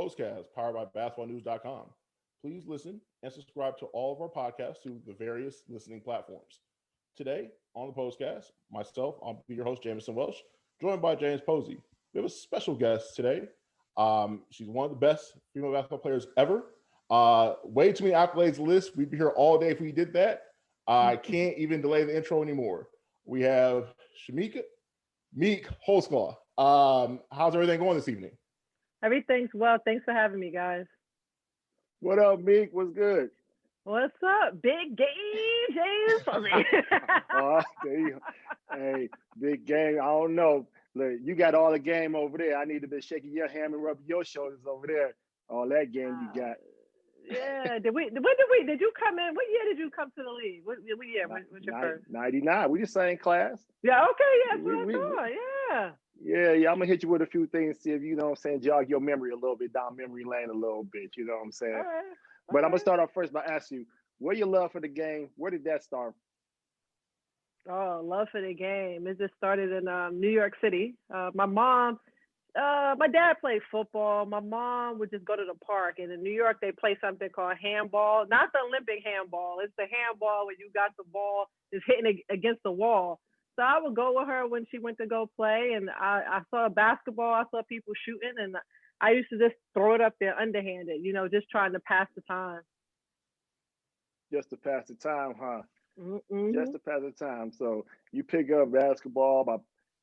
Posecast, powered by basketballnews.com. Please listen and subscribe to all of our podcasts through the various listening platforms. Today on the Posecast, myself, I'll be your host, Jamison Welsh, joined by James Posey. We have a special guest today. She's one of the best female basketball players ever. Way too many accolades list. We'd be here all day if we did that. I can't even delay the intro anymore. We have Chamique Holdsclaw. How's everything going this evening? Everything's well. Thanks for having me, guys. What up, Meek? What's good? What's up? Big game, James. Hey, big game. I don't know. Look, you got all the game over there. I need to be shaking your hand and rubbing your shoulders over there. All that game you got. Yeah. Did you come in? What year did you come to the league? What year? What's your first? 99. We the same class. Yeah. Okay. Yeah. Yeah. I'm gonna hit you with a few things, see if you know what I'm saying, jog your memory a little bit, down memory lane a little bit. You know what I'm saying? All right. But I'm gonna start off first by asking you, where your love for the game? Where did that start? Oh, love for the game. It just started in New York City. My dad played football. My mom would just go to the park, and in New York they play something called handball. Not the Olympic handball. It's the handball where you got the ball just hitting against the wall. So I would go with her when she went to go play, and I saw basketball. I saw people shooting, and I used to just throw it up there underhanded, just trying to pass the time. Just to pass the time, huh? Mm-hmm. Just to pass the time. So you pick up basketball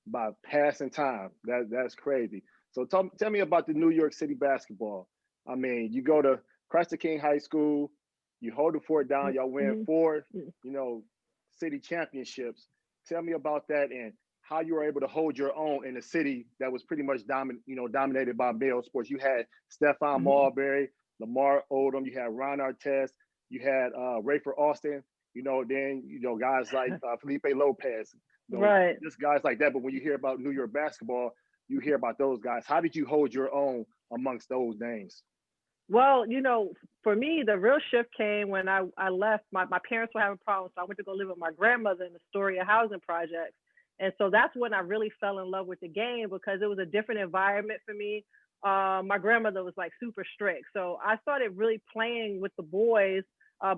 by passing time. That's crazy. So tell me about the New York City basketball. I mean, you go to Christ the King High School, you hold the fort down, y'all win 4, city championships. Tell me about that and how you were able to hold your own in a city that was pretty much dominated by male sports. You had Stephon Marbury, Lamar Odom, you had Ron Artest, you had Rayford Austin, then guys like Felipe Lopez, right? Just guys like that. But when you hear about New York basketball, you hear about those guys. How did you hold your own amongst those names? Well, for me, the real shift came when I left. My parents were having problems, so I went to go live with my grandmother in the Astoria housing project. And so that's when I really fell in love with the game, because it was a different environment for me. My grandmother was like super strict. So I started really playing with the boys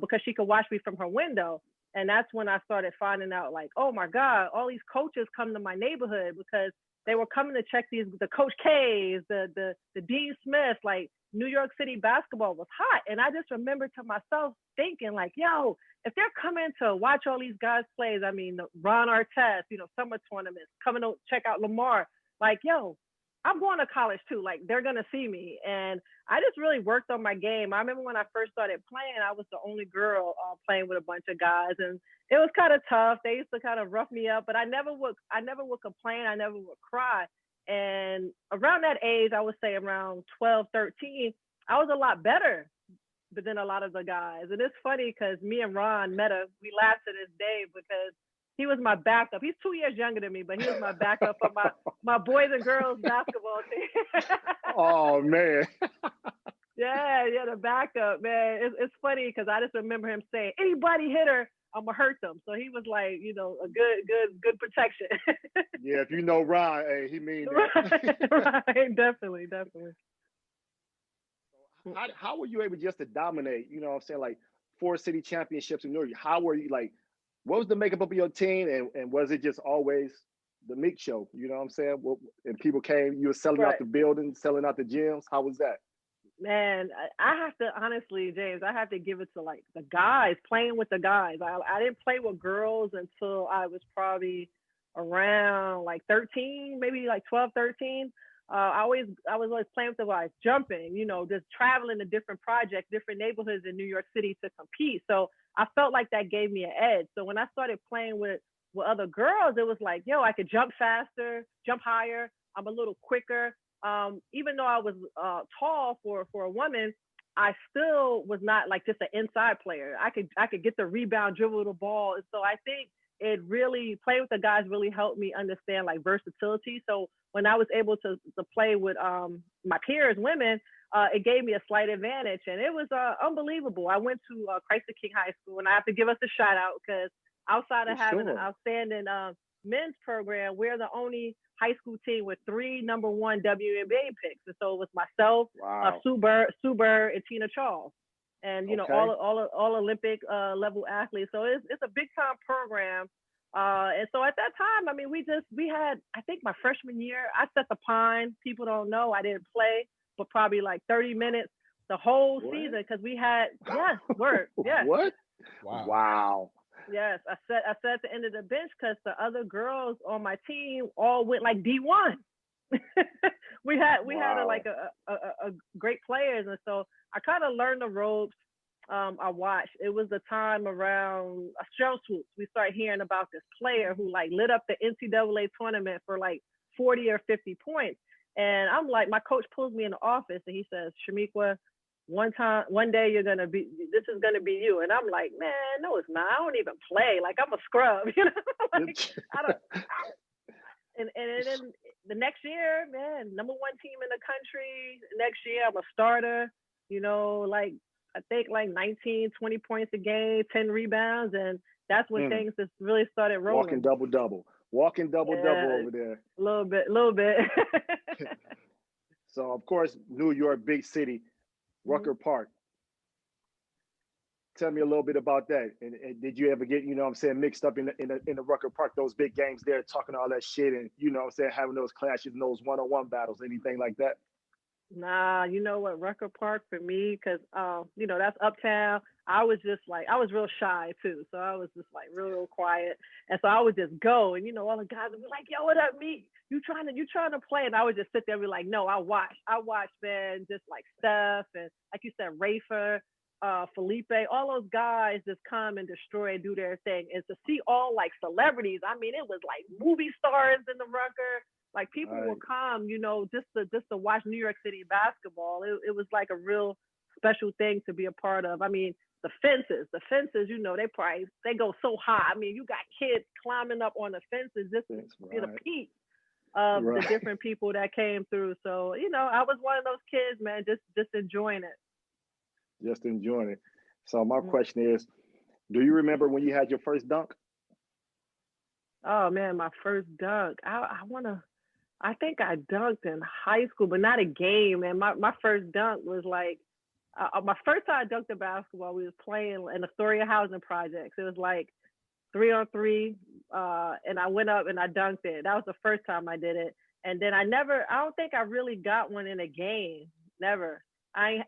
because she could watch me from her window. And that's when I started finding out, like, oh my God, all these coaches come to my neighborhood, because they were coming to check the Coach K's, the Dean Smiths, like New York City basketball was hot. And I just remember to myself thinking, like, yo, if they're coming to watch all these guys play, I mean, Ron Artest, summer tournaments, coming to check out Lamar, like, yo, I'm going to college too. Like, they're going to see me. And I just really worked on my game. I remember when I first started playing, I was the only girl playing with a bunch of guys. And it was kind of tough. They used to kind of rough me up, but I never would complain. I never would cry. And around that age, I would say around 12, 13, I was a lot better than a lot of the guys. And it's funny because me and Ron met we laugh to this day because he was my backup. He's 2 years younger than me, but he was my backup for my boys and girls basketball team. Oh, man. Yeah, the backup, man. It's funny because I just remember him saying, anybody hit her, I'm going to hurt them. So he was like, a good protection. Yeah, if you know Ron, hey, he mean that. Right, definitely. How were you able just to dominate, what I'm saying, like 4 city championships in New York? How were you, like, what was the makeup of your team, and was it just always the Meek show? You know what I'm saying? And people came, you were selling out the building, selling out the gyms. How was that? Man, I have to, honestly, James, I have to give it to like the guys, playing with the guys. I didn't play with girls until I was probably around like 13, maybe like 12, 13. I was always playing with the guys, jumping, just traveling to different projects, different neighborhoods in New York City to compete. So I felt like that gave me an edge. So when I started playing with other girls, it was like, yo, I could jump faster, jump higher. I'm a little quicker. Even though I was tall for a woman, I still was not like just an inside player. I could get the rebound, dribble the ball. And so I think it really, playing with the guys really helped me understand like versatility. So when I was able to play with my peers, women, it gave me a slight advantage, and it was unbelievable. I went to Christ the King High School, and I have to give us a shout out because outside of having an outstanding men's program, we're the only high school team with 3 #1 WNBA picks. And so it was myself, Sue Bird, and Tina Charles. And, you know, all Olympic level athletes. So it's a big time program. And so at that time, I mean, we had, I think my freshman year, I set the pine. People don't know I didn't play, but probably like 30 minutes the whole season because we had, What? Wow. Yes, I sat at the end of the bench because the other girls on my team all went like D1. we had a great players, and so I kind of learned the ropes. I watched. It was the time around Shell Swoops. We started hearing about this player who like lit up the NCAA tournament for like 40 or 50 points. And I'm like, my coach pulls me in the office and he says, Chamique, one day this is gonna be you. And I'm like, man, no, it's not. I don't even play. Like I'm a scrub, you know. Like I don't. And then the next year, man, #1 team in the country. Next year, I'm a starter. You know, like I think like 19, 20 points a game, 10 rebounds, and that's when things just really started rolling. Walking double over there. A little bit. So of course, New York, big city, Rucker Park. Tell me a little bit about that. And did you ever get, you know what I'm saying, mixed up in the Rucker Park, those big games there, talking all that shit and, you know what I'm saying, having those clashes and those one-on-one battles, anything like that? Nah, you know what, Rucker Park for me, because, you know, that's uptown. I was real shy too. So I was just like real quiet. And so I would just go and, you know, all the guys would be like, yo, what up, me? You trying to play? And I would just sit there and be like, no, I watch, man, just like Steph and like you said, Rafer, Felipe, all those guys just come and destroy and do their thing. And to see all like celebrities, I mean, it was like movie stars in the Rucker. Like people will come, you know, just to watch New York City basketball. It was like a real special thing to be a part of. I mean, the fences, you know, they go so high. I mean, you got kids climbing up on the fences just to get a peek of the different people that came through. So, you know, I was one of those kids, man, just enjoying it. Just enjoying it. So my question is, do you remember when you had your first dunk? Oh man, my first dunk. I think I dunked in high school, but not a game. And my first dunk was like, my first time I dunked a basketball, we was playing in Astoria housing projects. It was like 3-on-3, and I went up and I dunked it. That was the first time I did it. And then I don't think I really got one in a game. Never. I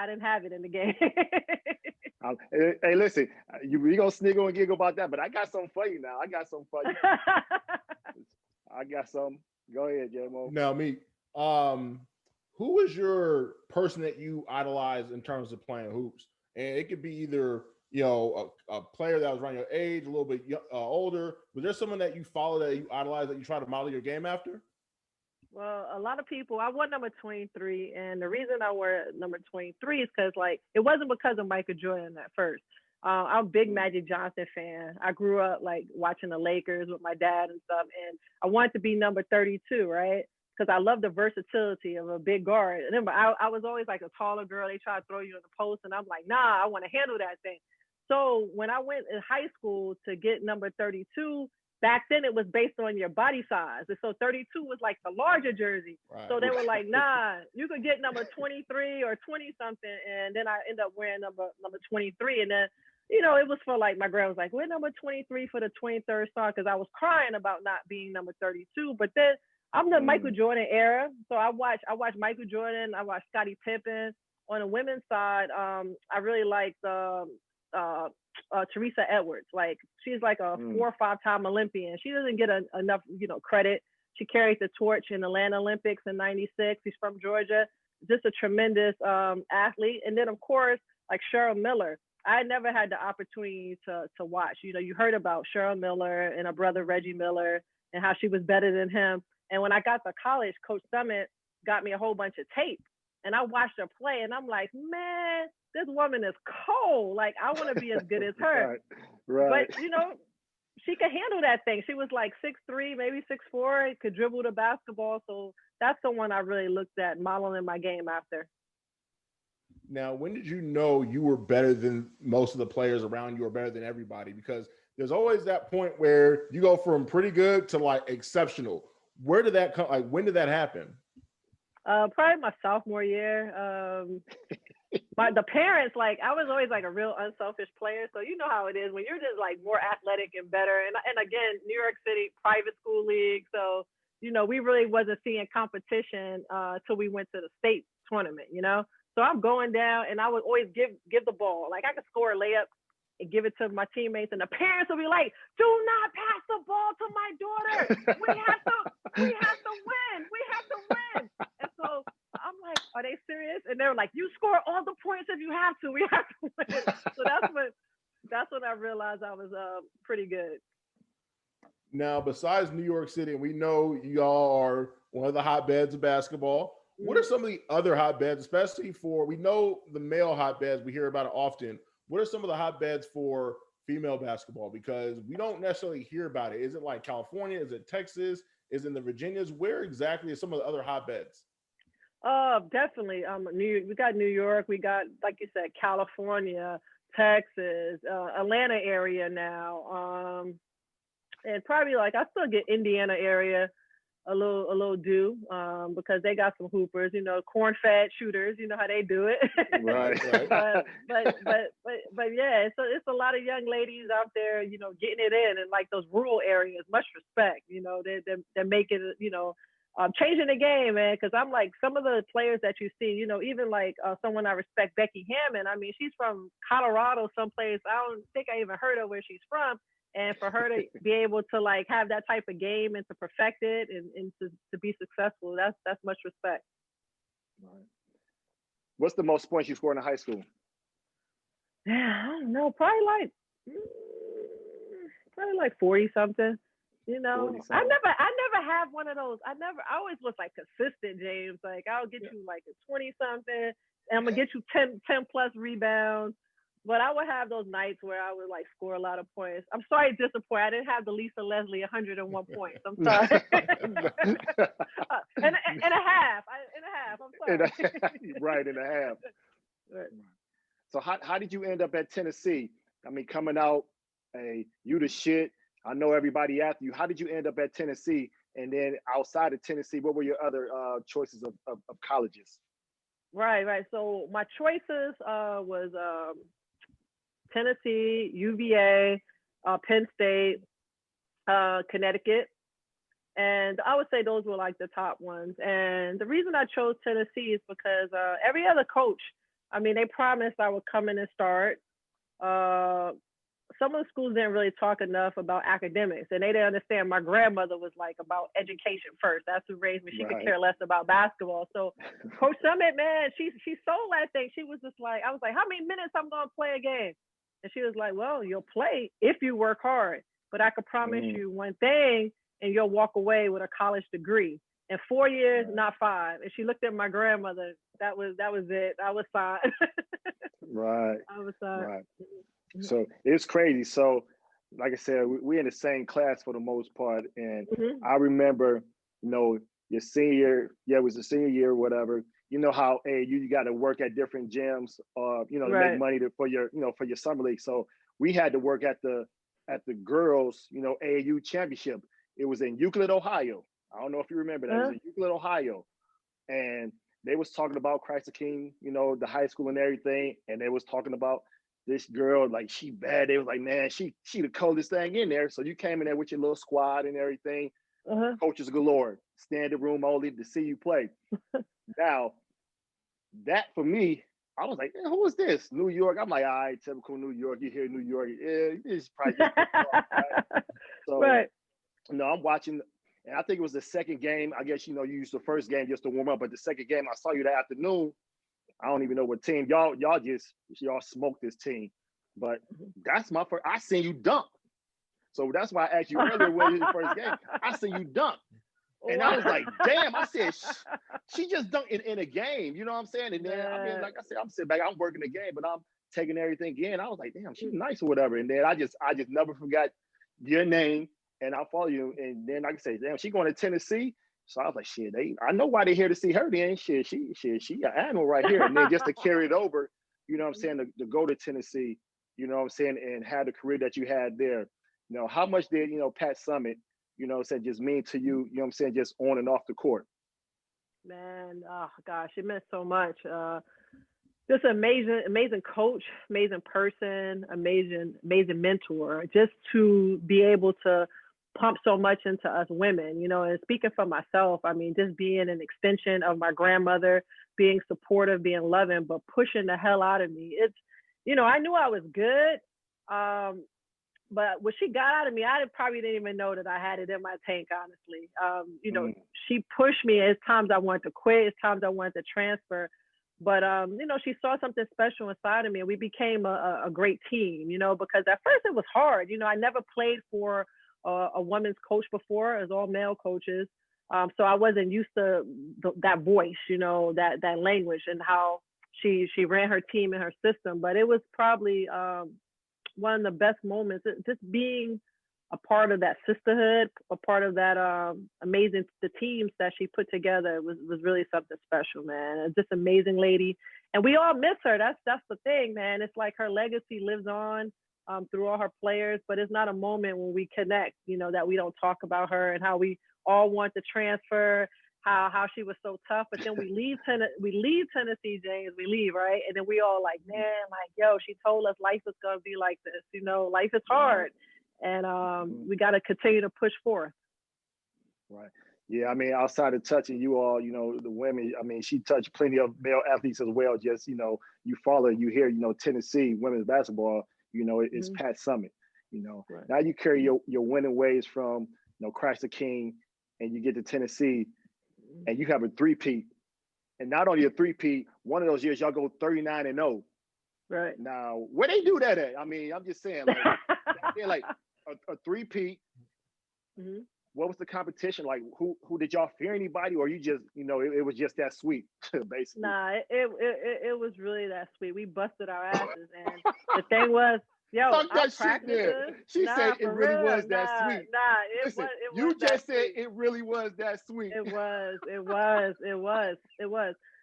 didn't have it in the game. Hey, listen, we gonna sniggle and giggle about that, but I got something for you now. I got something. Go ahead, J-Mo. Now, me, who was your person that you idolized in terms of playing hoops? And it could be either, you know, a player that was around your age, a little bit older. Was there someone that you follow that you idolize that you try to model your game after? Well, a lot of people, I wore number 23, and the reason I wore number 23 is because, like, it wasn't because of Michael Jordan at first. I'm a big Magic Johnson fan. I grew up, like, watching the Lakers with my dad and stuff, and I wanted to be number 32, right? Because I love the versatility of a big guard. And then I was always, like, a taller girl. They try to throw you in the post, and I'm like, nah, I want to handle that thing. So when I went in high school to get number 32, back then it was based on your body size. And so 32 was like the larger jersey. Right. So they were like, nah, you could get number 23 or 20 something. And then I ended up wearing number 23. And then, you know, it was for like, my grandma was like, we're number 23 for the 23rd star. Cause I was crying about not being number 32. But then I'm the Michael Jordan era. So I watched Michael Jordan. I watched Scottie Pippen. On the women's side, I really liked Teresa Edwards. Like, she's like a 4 or 5 time Olympian. She doesn't get enough, you know, credit. She carried the torch in Atlanta Olympics in '96. She's from Georgia. Just a tremendous athlete. And then of course, like Cheryl Miller. I never had the opportunity to watch. You know, you heard about Cheryl Miller and her brother Reggie Miller and how she was better than him. And when I got to college, Coach Summitt got me a whole bunch of tape. And I watched her play, and I'm like, man, this woman is cold. Like, I want to be as good as her. Right. But, you know, she could handle that thing. She was like 6'3", maybe 6'4", could dribble the basketball. So that's the one I really looked at modeling my game after. Now, when did you know you were better than most of the players around you or better than everybody? Because there's always that point where you go from pretty good to like exceptional. Where did that come? Like, when did that happen? Probably my sophomore year. The parents, like, I was always like a real unselfish player. So you know how it is when you're just like more athletic and better. And again, New York City private school league. So, you know, we really wasn't seeing competition till we went to the state tournament, you know? So I'm going down and I would always give the ball. Like I could score a layup and give it to my teammates, and the parents will be like, "Do not pass the ball to my daughter. We have to win. We have to win." And so I'm like, "Are they serious?" And they're like, "You score all the points if you have to. We have to win." So that's when I realized I was pretty good. Now, besides New York City, and we know y'all are one of the hotbeds of basketball. What are some of the other hotbeds, especially we know the male hotbeds, we hear about it often. What are some of the hotbeds for female basketball? Because we don't necessarily hear about it. Is it like California? Is it Texas? Is it in the Virginias? Where exactly are some of the other hotbeds? Definitely. We got New York. We got, like you said, California, Texas, Atlanta area now. And probably like I still get Indiana area a little due because they got some hoopers, you know, corn-fed shooters. You know how they do it. Right. but yeah, it's a lot of young ladies out there, you know, getting it in like those rural areas. Much respect, you know, they're making it, you know, changing the game, man. Because I'm like some of the players that you see, you know, even like someone I respect, Becky Hammond. I mean, she's from Colorado, someplace. I don't think I even heard of where she's from. And for her to be able to like have that type of game and to perfect it and to be successful, that's much respect. Right. What's the most points you scored in high school? Yeah, I don't know. Probably like 40 something. You know, I never have one of those. I always was like consistent, James. Like I'll get you like a 20 something, and I'm gonna get you 10 plus rebounds. But I would have those nights where I would like score a lot of points. I'm sorry to disappoint. I didn't have the Lisa Leslie 101 points. I'm sorry. and a half. I'm sorry. Right, and a half. Right. So how did you end up at Tennessee? I mean, coming out, you the shit. I know everybody after you. How did you end up at Tennessee? And then outside of Tennessee, what were your other choices of colleges? Right. So my choices was Tennessee, UVA, Penn State, Connecticut. And I would say those were like the top ones. And the reason I chose Tennessee is because every other coach, I mean, they promised I would come in and start. Some of the schools didn't really talk enough about academics, and they didn't understand my grandmother was like about education first. That's who raised me. She could care less about basketball. So Coach Summitt, man, she sold that thing. She was just like, I was like, how many minutes I'm going to play a game? And she was like, well, you'll play if you work hard, but I could promise you one thing, and you'll walk away with a college degree. In 4 years, not 5. And she looked at my grandmother. That was it. I was signed. Right. I was signed. Right. So it's crazy. So, like I said, we're in the same class for the most part. And I remember, you know, your senior, it was the senior year or whatever. You know how you got to work at different gyms, you know, to make money for your summer league. So we had to work at the girls, you know, AAU championship. It was in Euclid, Ohio. I don't know if you remember that. It was in Euclid, Ohio. And they was talking about Christ the King, you know, the high school and everything. And they was talking about this girl, like she bad. They was like, man, she the coldest thing in there. So you came in there with your little squad and everything. Coaches galore, standing room only to see you play. Now, that for me, I was like, who is this? New York. I'm like, all right, typical New York. You hear New York. Yeah, it's probably just right? So, you know, I'm watching, and I think it was the second game. I guess, you know, you used the first game just to warm up, but the second game, I saw you that afternoon. I don't even know what team. Y'all smoked this team. But that's my first. I seen you dunk. So that's why I asked you earlier when it was your first game. I seen you dunk. And I was like, damn, I said, she just dunked in a game. You know what I'm saying? And then, I mean, like I said, I'm sitting back, I'm working the game, but I'm taking everything in. I was like, damn, she's nice or whatever. And then I just never forgot your name. And I follow you. And then I can say, damn, she going to Tennessee. So I was like, shit, I know why they're here to see her then. Shit, she an animal right here. And then just to carry it over, you know what I'm saying, to go to Tennessee, you know what I'm saying, and have the career that you had there. how much did, Pat Summitt, said just mean to you, you know what I'm saying, just on and off the court? Man, oh gosh, it meant so much. Just amazing coach, amazing person, amazing mentor. Just to be able to pump so much into us women, and speaking for myself, I mean, just being an extension of my grandmother, being supportive, being loving, but pushing the hell out of me. It's, I knew I was good. But when she got out of me, I probably didn't even know that I had it in my tank, honestly. She pushed me. As times I wanted to quit, as times I wanted to transfer. But, she saw something special inside of me, and we became a great team, because at first it was hard. I never played for a women's coach before. It was all male coaches. So I wasn't used to that voice, that language and how she ran her team and her system. But it was probably one of the best moments, just being a part of that sisterhood, a part of that the teams that she put together was really something special, man. Just amazing lady. And we all miss her. That's the thing, man. It's like her legacy lives on through all her players, but it's not a moment when we connect, that we don't talk about her and how we all want to transfer, how she was so tough. But then we leave Tennessee, James, we leave, right? And then we all like, man, like, yo, she told us life is going to be like this, life is hard. And we got to continue to push forth. Right. Yeah, I mean, outside of touching you all, the women, I mean, she touched plenty of male athletes as well. Just, you follow, you hear, Tennessee women's basketball, it's Pat Summitt, Right. Now you carry your winning ways from, Christ the King, and you get to Tennessee, and you have a three-peat. And not only a three-peat, one of those years y'all go 39-0. Right. Now, where they do that at? I mean, I'm just saying, like, they're like a three-peat. Mm-hmm. What was the competition like? Who did y'all fear anybody, or you just, it was just that sweet, basically? Nah, it was really that sweet. We busted our asses, and the thing was, yo, talk that shit there. She said it really was that sweet. Listen, you just said it really was that sweet. It was.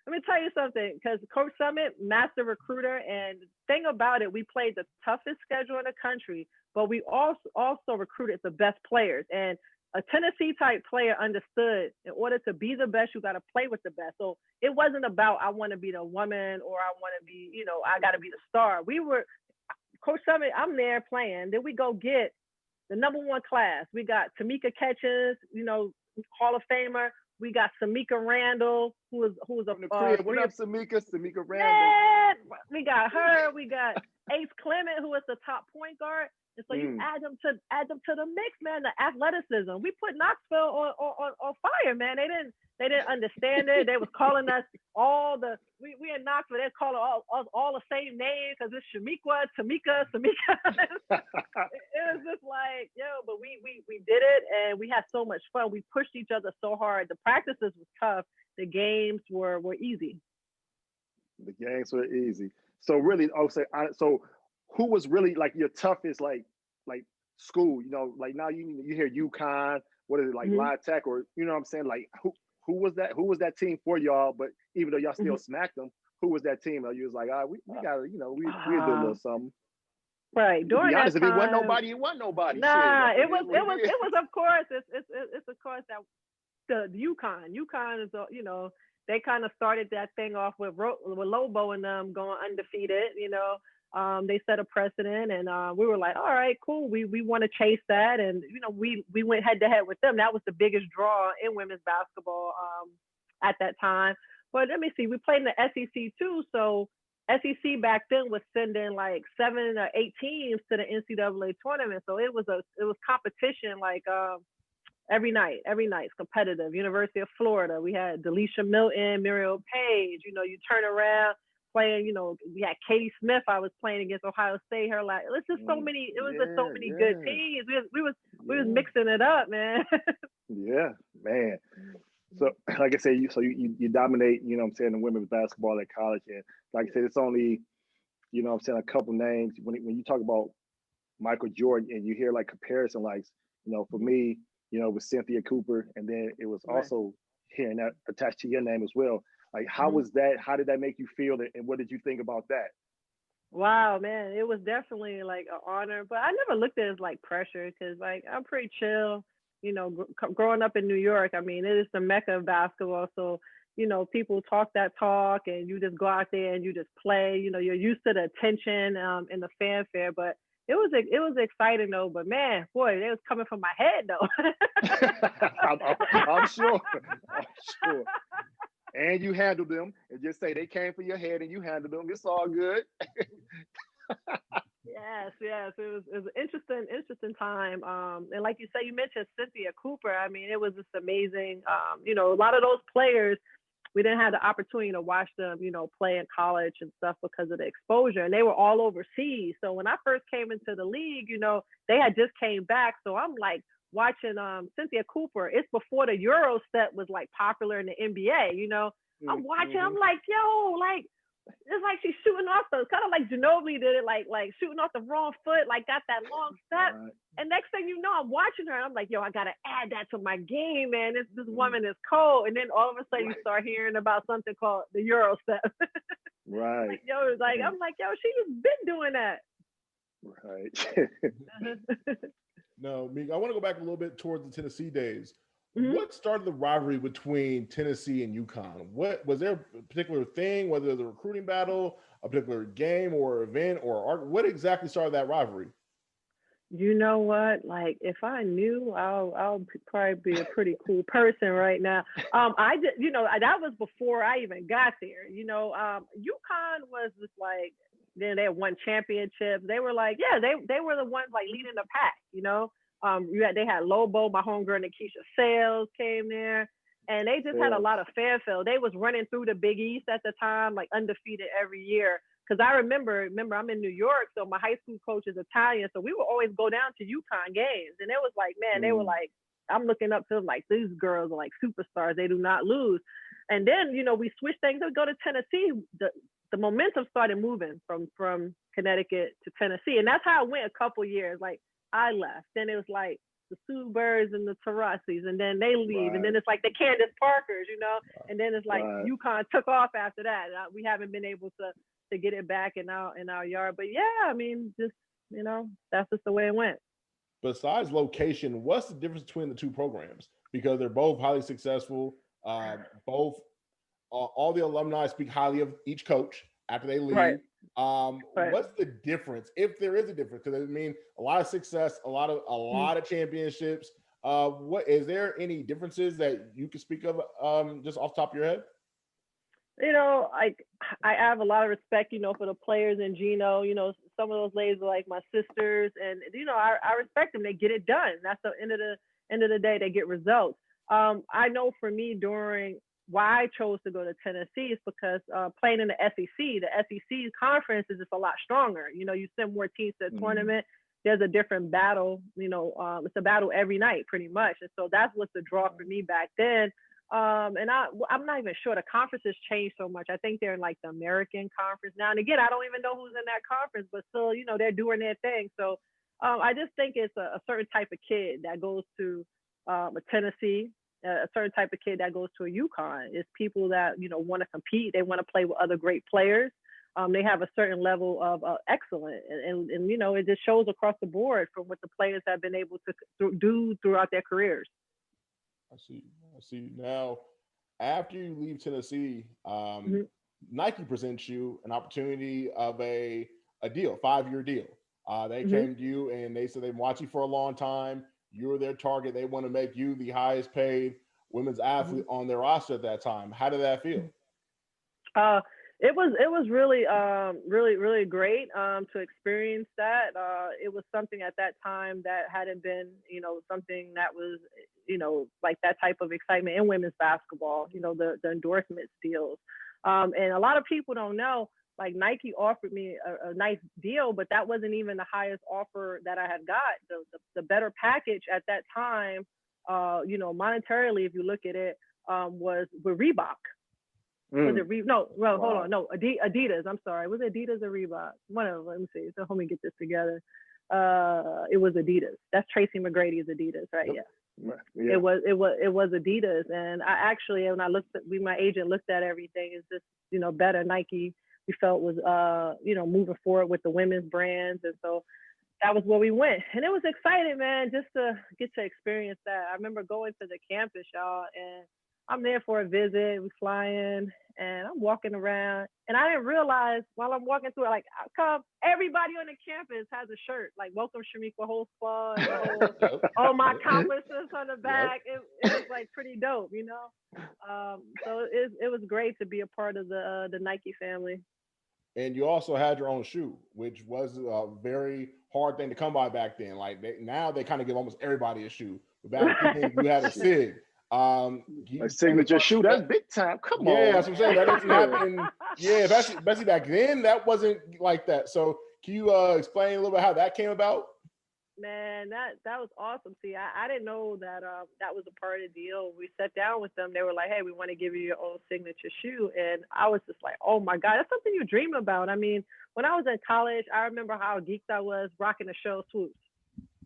Let me tell you something, because Coach Summitt, master recruiter, and the thing about it, we played the toughest schedule in the country, but we also recruited the best players. And a Tennessee type player understood, in order to be the best, you got to play with the best. So it wasn't about, I want to be the woman, or I want to be, I got to be the star. Coach Summitt, I'm there playing. Then we go get the #1 class. We got Tamika Catchings, Hall of Famer. We got Samika Randall, who was from the crib. What up, Samika Randall? Man, we got her. We got Ace Clement, who is the top point guard. And so you add them to the mix, man. The athleticism. We put Knoxville on fire, man. They didn't understand it. They was calling us we in Knoxville. They're calling all the same names because it's Shamiqua, Tamika. It was just like, yo, but we did it, and we had so much fun. We pushed each other so hard. The practices was tough. The games were easy. The games were easy. So really, so who was really like your toughest like school? Like now you hear UConn. What is it like, La Tech, or what I'm saying? Like who was that? Who was that team for y'all? But even though y'all still smacked them, who was that team? You was like, we got to, we'll do a little something. Right. During that honest, time, if it wasn't nobody, it wasn't nobody. Nah, it was of course. It's of course that the UConn is they kind of started that thing off with Lobo and them going undefeated. They set a precedent, and we were like, all right, cool. We want to chase that, and we went head to head with them. That was the biggest draw in women's basketball at that time. But let me see, we played in the SEC too, so SEC back then was sending like 7 or 8 teams to the NCAA tournament. So it was competition like every night. It's competitive. University of Florida, we had Delisha Milton, Muriel Page. You turn around playing. We had Katie Smith. I was playing against Ohio State. Her like, it's just so many. It was just so many good teams. We was mixing it up, man. Yeah, man. So, like I said, you dominate, the women's basketball at college. And like I said, it's only, a couple names. When you talk about Michael Jordan and you hear like comparison, like, for me, with Cynthia Cooper, and then it was also hearing that attached to your name as well. Like, how was that? How did that make you feel? And what did you think about that? Wow, man, it was definitely like an honor, but I never looked at it as like pressure because like I'm pretty chill. You know, growing up in New York, I mean, it is the mecca of basketball. So, you know, people talk that talk, and you just go out there and you just play. You know, you're used to the attention and the fanfare, but it was exciting though. But man, boy, it was coming from my head though. I'm sure. I'm sure. And you handled them, and just say they came for your head, and you handled them. It's all good. Yes, yes. It was an interesting time. And like you said, you mentioned Cynthia Cooper. I mean, it was just amazing. You know, a lot of those players, we didn't have the opportunity to watch them, you know, play in college and stuff because of the exposure. And they were all overseas. So when I first came into the league, you know, they had just came back. So I'm like watching Cynthia Cooper. It's before the Euro step was like popular in the NBA, you know. I'm watching, I'm like, yo, like it's like she's shooting off those, kind of like Ginobili did it, like shooting off the wrong foot, like got that long step. Right. And next thing you know, I'm watching her, and I'm like, yo, I gotta add that to my game, man. This woman is cold. And then all of a sudden, you start hearing about something called the Euro step. Right. Like, yo, it's like I'm like, yo, she's been doing that. Right. No, Meek, I want to go back a little bit towards the Tennessee days. Mm-hmm. What started the rivalry between Tennessee and UConn? What was there a particular thing, whether it was a recruiting battle, a particular game or event or art? What exactly started that rivalry? You know what? Like, if I knew, I'll probably be a pretty cool person right now. I did, you know, that was before I even got there. You know, UConn was just like, then they had won championships. They were like, yeah, they were the ones like leading the pack. You know. They had Lobo, my homegirl Nikisha Sales came there, and they just had a lot of fanfare. They was running through the Big East at the time, like undefeated every year. Because I remember I'm in New York, so my high school coach is Italian, so we would always go down to UConn games, and it was like, man, they were like, I'm looking up to them like these girls are like superstars. They do not lose. And then, you know, we switched things. We go to Tennessee. The momentum started moving from Connecticut to Tennessee, and that's how it went a couple years. Like, I left. Then it was like the Sue Birds and the Tarasis, and then they leave. Right. And then it's like the Candace Parkers, you know, and then it's like UConn took off after that. We haven't been able to get it back in our yard. But yeah, I mean, just, you know, that's just the way it went. Besides location, what's the difference between the two programs? Because they're both highly successful. Both all the alumni speak highly of each coach after they leave. Right. What's the difference, if there is a difference? Because I mean, a lot of success, a lot of championships. What is there any differences that you can speak of just off the top of your head? You know, like I have a lot of respect, you know, for the players and Gino. You know, some of those ladies are like my sisters, and you know, I respect them. They get it done. That's the end of the day. They get results. I know for me, during why I chose to go to Tennessee is because playing in the SEC conference is just a lot stronger. You know, you send more teams to the tournament. There's a different battle. You know, it's a battle every night, pretty much. And so that's what's the draw for me back then. And I'm not even sure the conferences changed so much. I think they're in like the American Conference now. And again, I don't even know who's in that conference, but still, you know, they're doing their thing. So I just think it's a certain type of kid that goes to a Tennessee, a certain type of kid that goes to a UConn. It's people that, you know, want to compete. They want to play with other great players. They have a certain level of excellence. And, you know, it just shows across the board from what the players have been able to do throughout their careers. I see. Now, after you leave Tennessee, Nike presents you an opportunity of a deal, 5-year deal. They came to you and they said they've watched you for a long time. You're their target. They want to make you the highest paid women's athlete on their roster at that time. How did that feel? It was really great to experience that. It was something at that time that hadn't been, you know, something that was, you know, like that type of excitement in women's basketball, you know, the endorsement deals. And a lot of people don't know, like Nike offered me a nice deal, but that wasn't even the highest offer that I had got. The better package at that time, you know, monetarily, if you look at it, was with Reebok. Was it hold on. No, Adidas. I'm sorry. Was it Adidas or Reebok? One of them. Let me see. So let me get this together. It was Adidas. That's Tracy McGrady's Adidas, right? Yep. Yeah. It was Adidas, and I actually, when I my agent looked at everything, it's just, you know, better. Nike we felt was moving forward with the women's brands. And so that was where we went. And it was exciting, man, just to get to experience that. I remember going to the campus, y'all, and I'm there for a visit. We fly in and I'm walking around, and I didn't realize while I'm walking through, like, everybody on the campus has a shirt, like, welcome Chamique Holdsclaw, and all my accomplishments on the back. Yep. It was like pretty dope, you know? So it was great to be a part of the Nike family. And you also had your own shoe, which was a very hard thing to come by back then. Like now they kind of give almost everybody a shoe. But back then you had a SIG. A signature shoe, that's big time. Come on. Yeah, that's what I'm saying. That doesn't happen. Yeah, especially back then, that wasn't like that. So can you explain a little bit how that came about? Man, that was awesome. See, I didn't know that that was a part of the deal. We sat down with them. They were like, hey, we want to give you your own signature shoe. And I was just like, oh my God, that's something you dream about. I mean, when I was in college, I remember how geeked I was rocking the Show Swoops.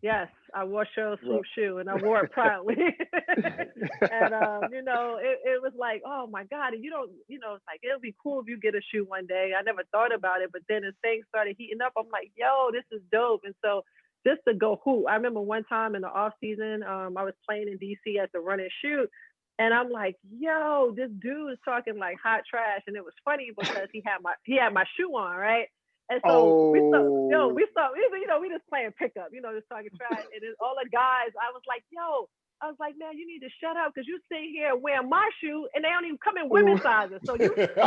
Yes, I wore Show Swoop shoe, and I wore it proudly. And it was like, oh my God, and it's like, it'll be cool if you get a shoe one day. I never thought about it, but then as things started heating up, I'm like, yo, this is dope. And so just to go hoop. I remember one time in the off season, I was playing in DC at the run and shoot, and I'm like, yo, this dude is talking like hot trash, and it was funny because he had my shoe on, right? And so we just playing pickup, just talking trash. And then all the guys, I was like, man, you need to shut up because you sit here wearing my shoe and they don't even come in women's sizes. So you had to.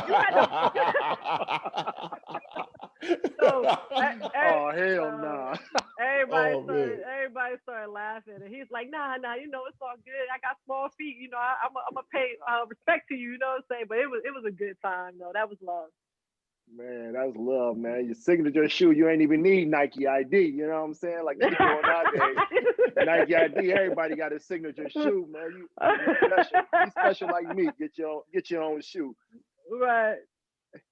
Hell no. Everybody started laughing, and he's like, nah, it's all good. I got small feet, I'm gonna pay respect to you, you know what I'm saying? But it was a good time though. That was love. Man, that was love, man. Your signature shoe, you ain't even need Nike ID. You know what I'm saying? Like they're doing nowadays. Nike ID, everybody got a signature shoe, man. You special like me. Get your own shoe. Right.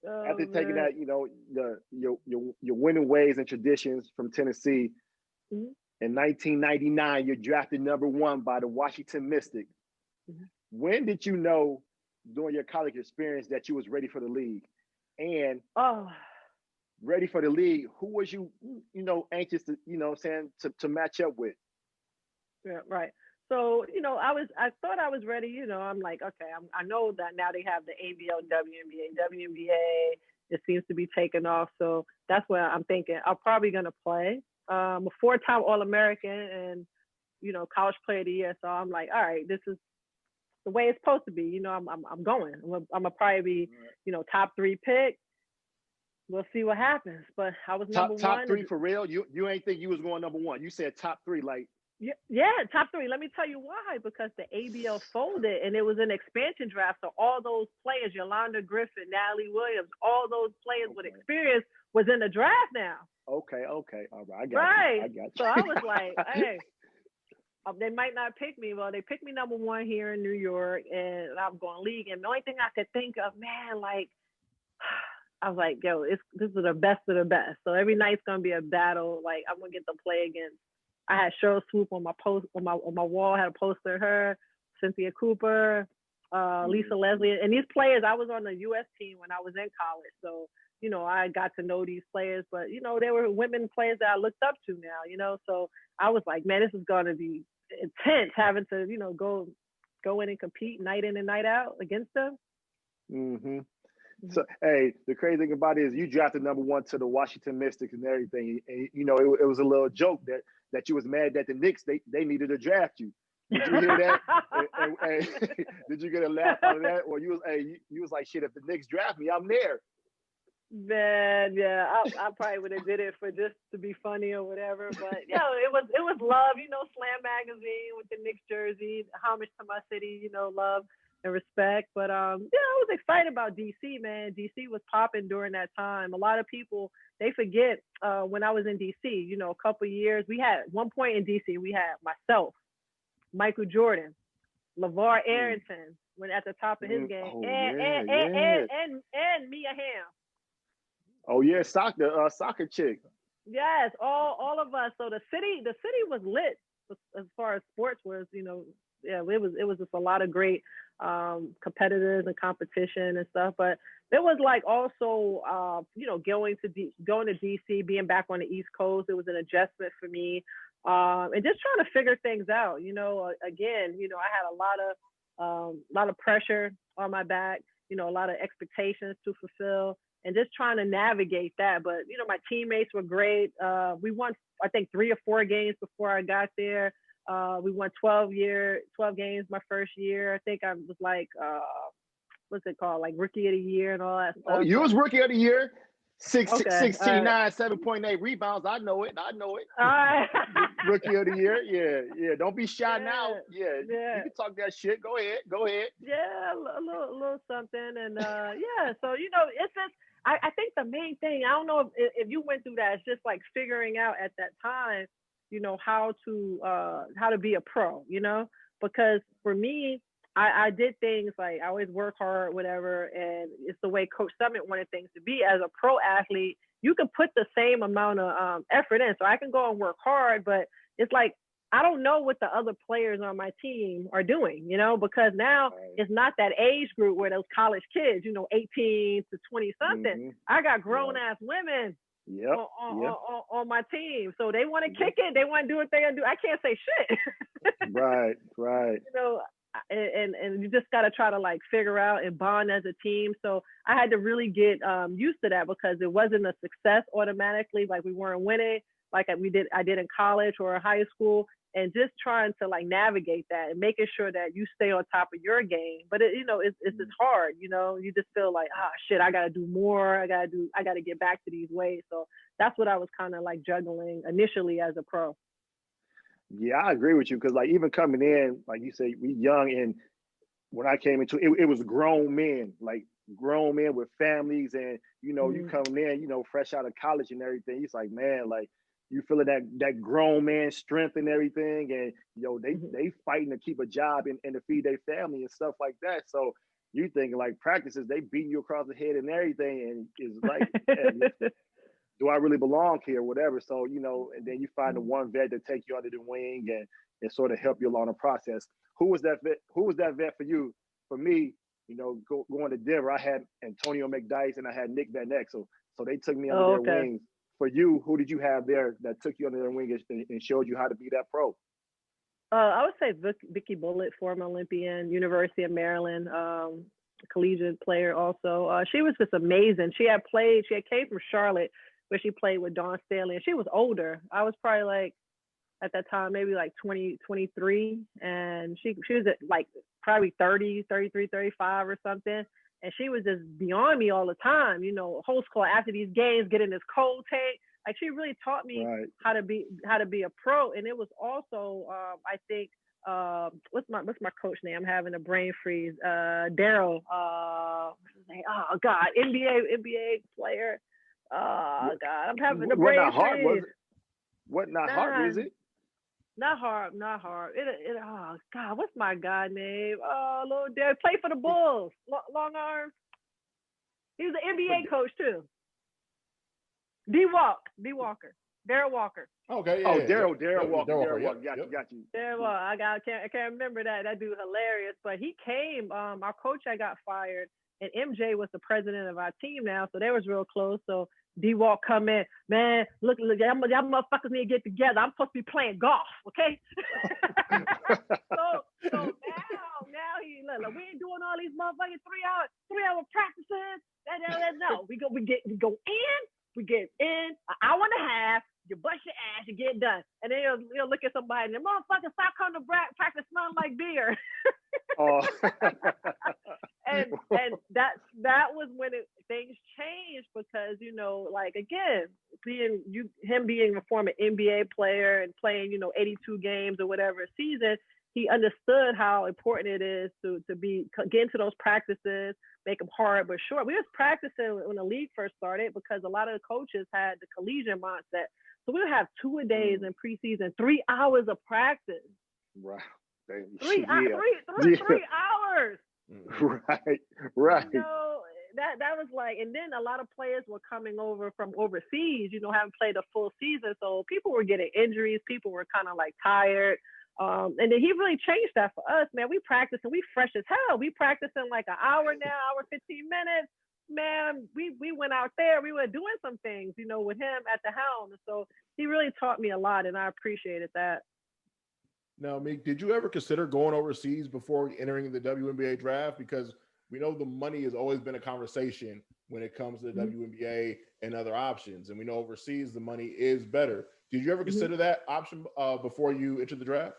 After taking that, your winning ways and traditions from Tennessee. Mm-hmm. In 1999, you're drafted #1 by the Washington Mystics. Mm-hmm. When did you know during your college experience that you was ready for the league? And ready for the league, who was you anxious to, to match up with? Yeah, right. So, I thought I was ready, I'm like, okay, I know that now they have the ABL, WNBA, it seems to be taking off. So that's what I'm thinking. I'm probably going to play. I'm a 4-time All-American and, college player of the year. So I'm like, all right, this is the way it's supposed to be. I'm going. I'm gonna probably be, top 3 pick. We'll see what happens. But I was number 1. Top 3 for real? You ain't think you was going #1. You said top 3, like. Yeah, top 3. Let me tell you why. Because the ABL folded and it was an expansion draft. So all those players, Yolanda Griffin, Natalie Williams, all those players with experience was in the draft now. Okay. All right. I got you. So I was like, hey. They might not pick me. Well, they picked me #1 here in New York, and I'm going league. And the only thing I could think of, man, like, I was like, yo, this is the best of the best. So every night's gonna be a battle. Like, I'm gonna get to play against. I had Cheryl Swoop on my wall. I had a poster of her, Cynthia Cooper, Lisa Leslie, and these players. I was on the U.S. team when I was in college, so I got to know these players. But they were women players that I looked up to now. So I was like, man, this is gonna be intense having to go in and compete night in and night out against them. Mm-hmm. So hey, the crazy thing about it is you drafted #1 to the Washington Mystics and everything, and it was a little joke that you was mad that the Knicks they needed to draft you. Did you hear that? and did you get a laugh out of that, or you was like, shit, if the Knicks draft me, I'm there. Man, yeah, I probably would have did it for just to be funny or whatever. But it was love, Slam Magazine with the Knicks jersey, homage to my city, love and respect. But I was excited about DC, man. DC was popping during that time. A lot of people, they forget when I was in DC, a couple of years. We had one point in DC, we had myself, Michael Jordan, LeVar Arrington when at the top of his game, and Mia Hamm. Oh yeah, soccer chick. Yes, all of us. So the city was lit as far as sports was, it was just a lot of great competitors and competition and stuff. But it was like also, going to DC, being back on the East Coast, it was an adjustment for me. And just trying to figure things out, again, I had a lot of pressure on my back, a lot of expectations to fulfill, and just trying to navigate that. But, my teammates were great. We won, I think, 3 or 4 games before I got there. We won 12 games my first year. I think I was like, what's it called? Like rookie of the year and all that stuff. Oh, you was rookie of the year. 16, Okay. 9, 7.8 rebounds. I know it. All right. Rookie of the year. Yeah. Don't be shy now. Yeah. You can talk that shit. Go ahead. Yeah, a little something. And so, it's just, I think the main thing, I don't know if you went through that, it's just like figuring out at that time, how to be a pro, because for me, I did things like I always work hard, whatever, and it's the way Coach Summitt wanted things to be. As a pro athlete, you can put the same amount of effort in. So I can go and work hard, but it's like I don't know what the other players on my team are doing, because now it's not that age group where those college kids, 18 to 20 something. Mm-hmm. I got grown ass women on my team. So they want to kick it. They want to do what they're going to do. I can't say shit. Right. And you just got to try to like figure out and bond as a team. So I had to really get used to that, because it wasn't a success automatically. Like we weren't winning like I did in college or high school, and just trying to like navigate that and making sure that you stay on top of your game. But it's just hard, you just feel like, shit, I got to do more. I got to get back to these ways. So that's what I was kind of like juggling initially as a pro. Yeah, I agree with you, because like even coming in, like you say, we young, and when I came into it was grown men with families, and you coming in, fresh out of college and everything. It's like, man, like you feeling that grown man strength and everything, and they fighting to keep a job and to feed their family and stuff like that. So you thinking like practices, they beating you across the head and everything, and it's like, do I really belong here, whatever? So, and then you find the one vet to take you under the wing and sort of help you along the process. Who was that vet for you? For me, going to Denver, I had Antonio McDyess and I had Nick Van Eck. So they took me under their wings. For you, who did you have there that took you under their wing and showed you how to be that pro? I would say Vicky Bullitt, former Olympian, University of Maryland, collegiate player also. She was just amazing. She came from Charlotte, where she played with Dawn Staley, and she was older. I was probably like, at that time, maybe like 20, 23, and she was at like probably 30, 33, 35 or something, and she was just beyond me all the time. Holdsclaw after these games, get in this cold tank. Like she really taught me how to be a pro, and it was also I think what's my coach name? I'm having a brain freeze. Daryl. What's his name? Oh God, NBA player. Oh God, I'm having a brain freeze. Not hard, is it? Not hard. Oh God, what's my guy name? Oh, little Derek, played for the Bulls. Long arms. He was an NBA coach too. D. Walker. Daryl Walker. Okay. Yeah, Daryl Walker. Got you. I can't remember that. That dude hilarious. But he came. Our coach got fired, and MJ was the president of our team now, so they was real close. So D-Walk come in, man, look, y'all motherfuckers need to get together. I'm supposed to be playing golf, okay? so now he look, we ain't doing all these motherfucking three hour practices. No, we get in an hour and a half, you bust your ass, you get done. And then he'll look at somebody and the motherfucker stop coming to practice smelling like beer. Oh. and that was when things changed, because like again, him being a former NBA player and playing 82 games or whatever a season, he understood how important it is to get into those practices, make them hard but short. We was practicing when the league first started, because a lot of the coaches had the collegiate mindset. So we would have 2-a-days in preseason, 3 hours of practice. Wow. 3 hours. Right. That was like, and then a lot of players were coming over from overseas, haven't played a full season. So people were getting injuries. People were kind of like tired. And then he really changed that for us, man. We practice and we fresh as hell. We practice in like an hour now, hour 15 minutes. Man, we went out there. We were doing some things, you know, with him at the helm. So he really taught me a lot, and I appreciated that. Now, Meek, did you ever consider going overseas before entering the WNBA draft? Because we know the money has always been a conversation when it comes to the WNBA and other options. And we know overseas the money is better. Did you ever consider that option before you entered the draft?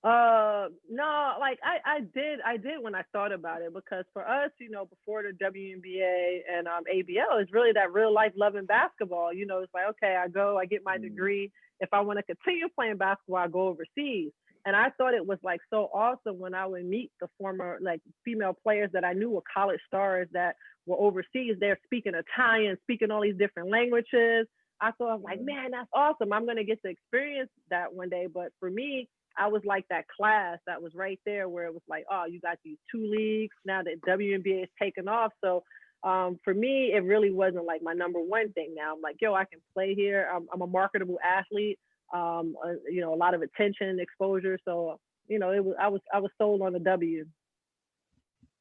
No, like I did when I thought about it, because for us, you know, before the WNBA and ABL, it's really that real life loving basketball. You know, it's like, okay, I go, I get my degree. If I want to continue playing basketball, I go overseas. And I thought it was like so awesome when I would meet the former like female players that I knew were college stars that were overseas. They're speaking Italian, speaking all these different languages. I thought, I'm like, man, that's awesome. I'm going to get to experience that one day. But for me, I was like that class that was right there where it was like, oh, you got these two leagues. Now that WNBA is taking off. So for me, it really wasn't like my number one thing. Now I'm like, yo, I can play here. I'm a marketable athlete. You know, a lot of attention, exposure. So, you know, I was sold on the W.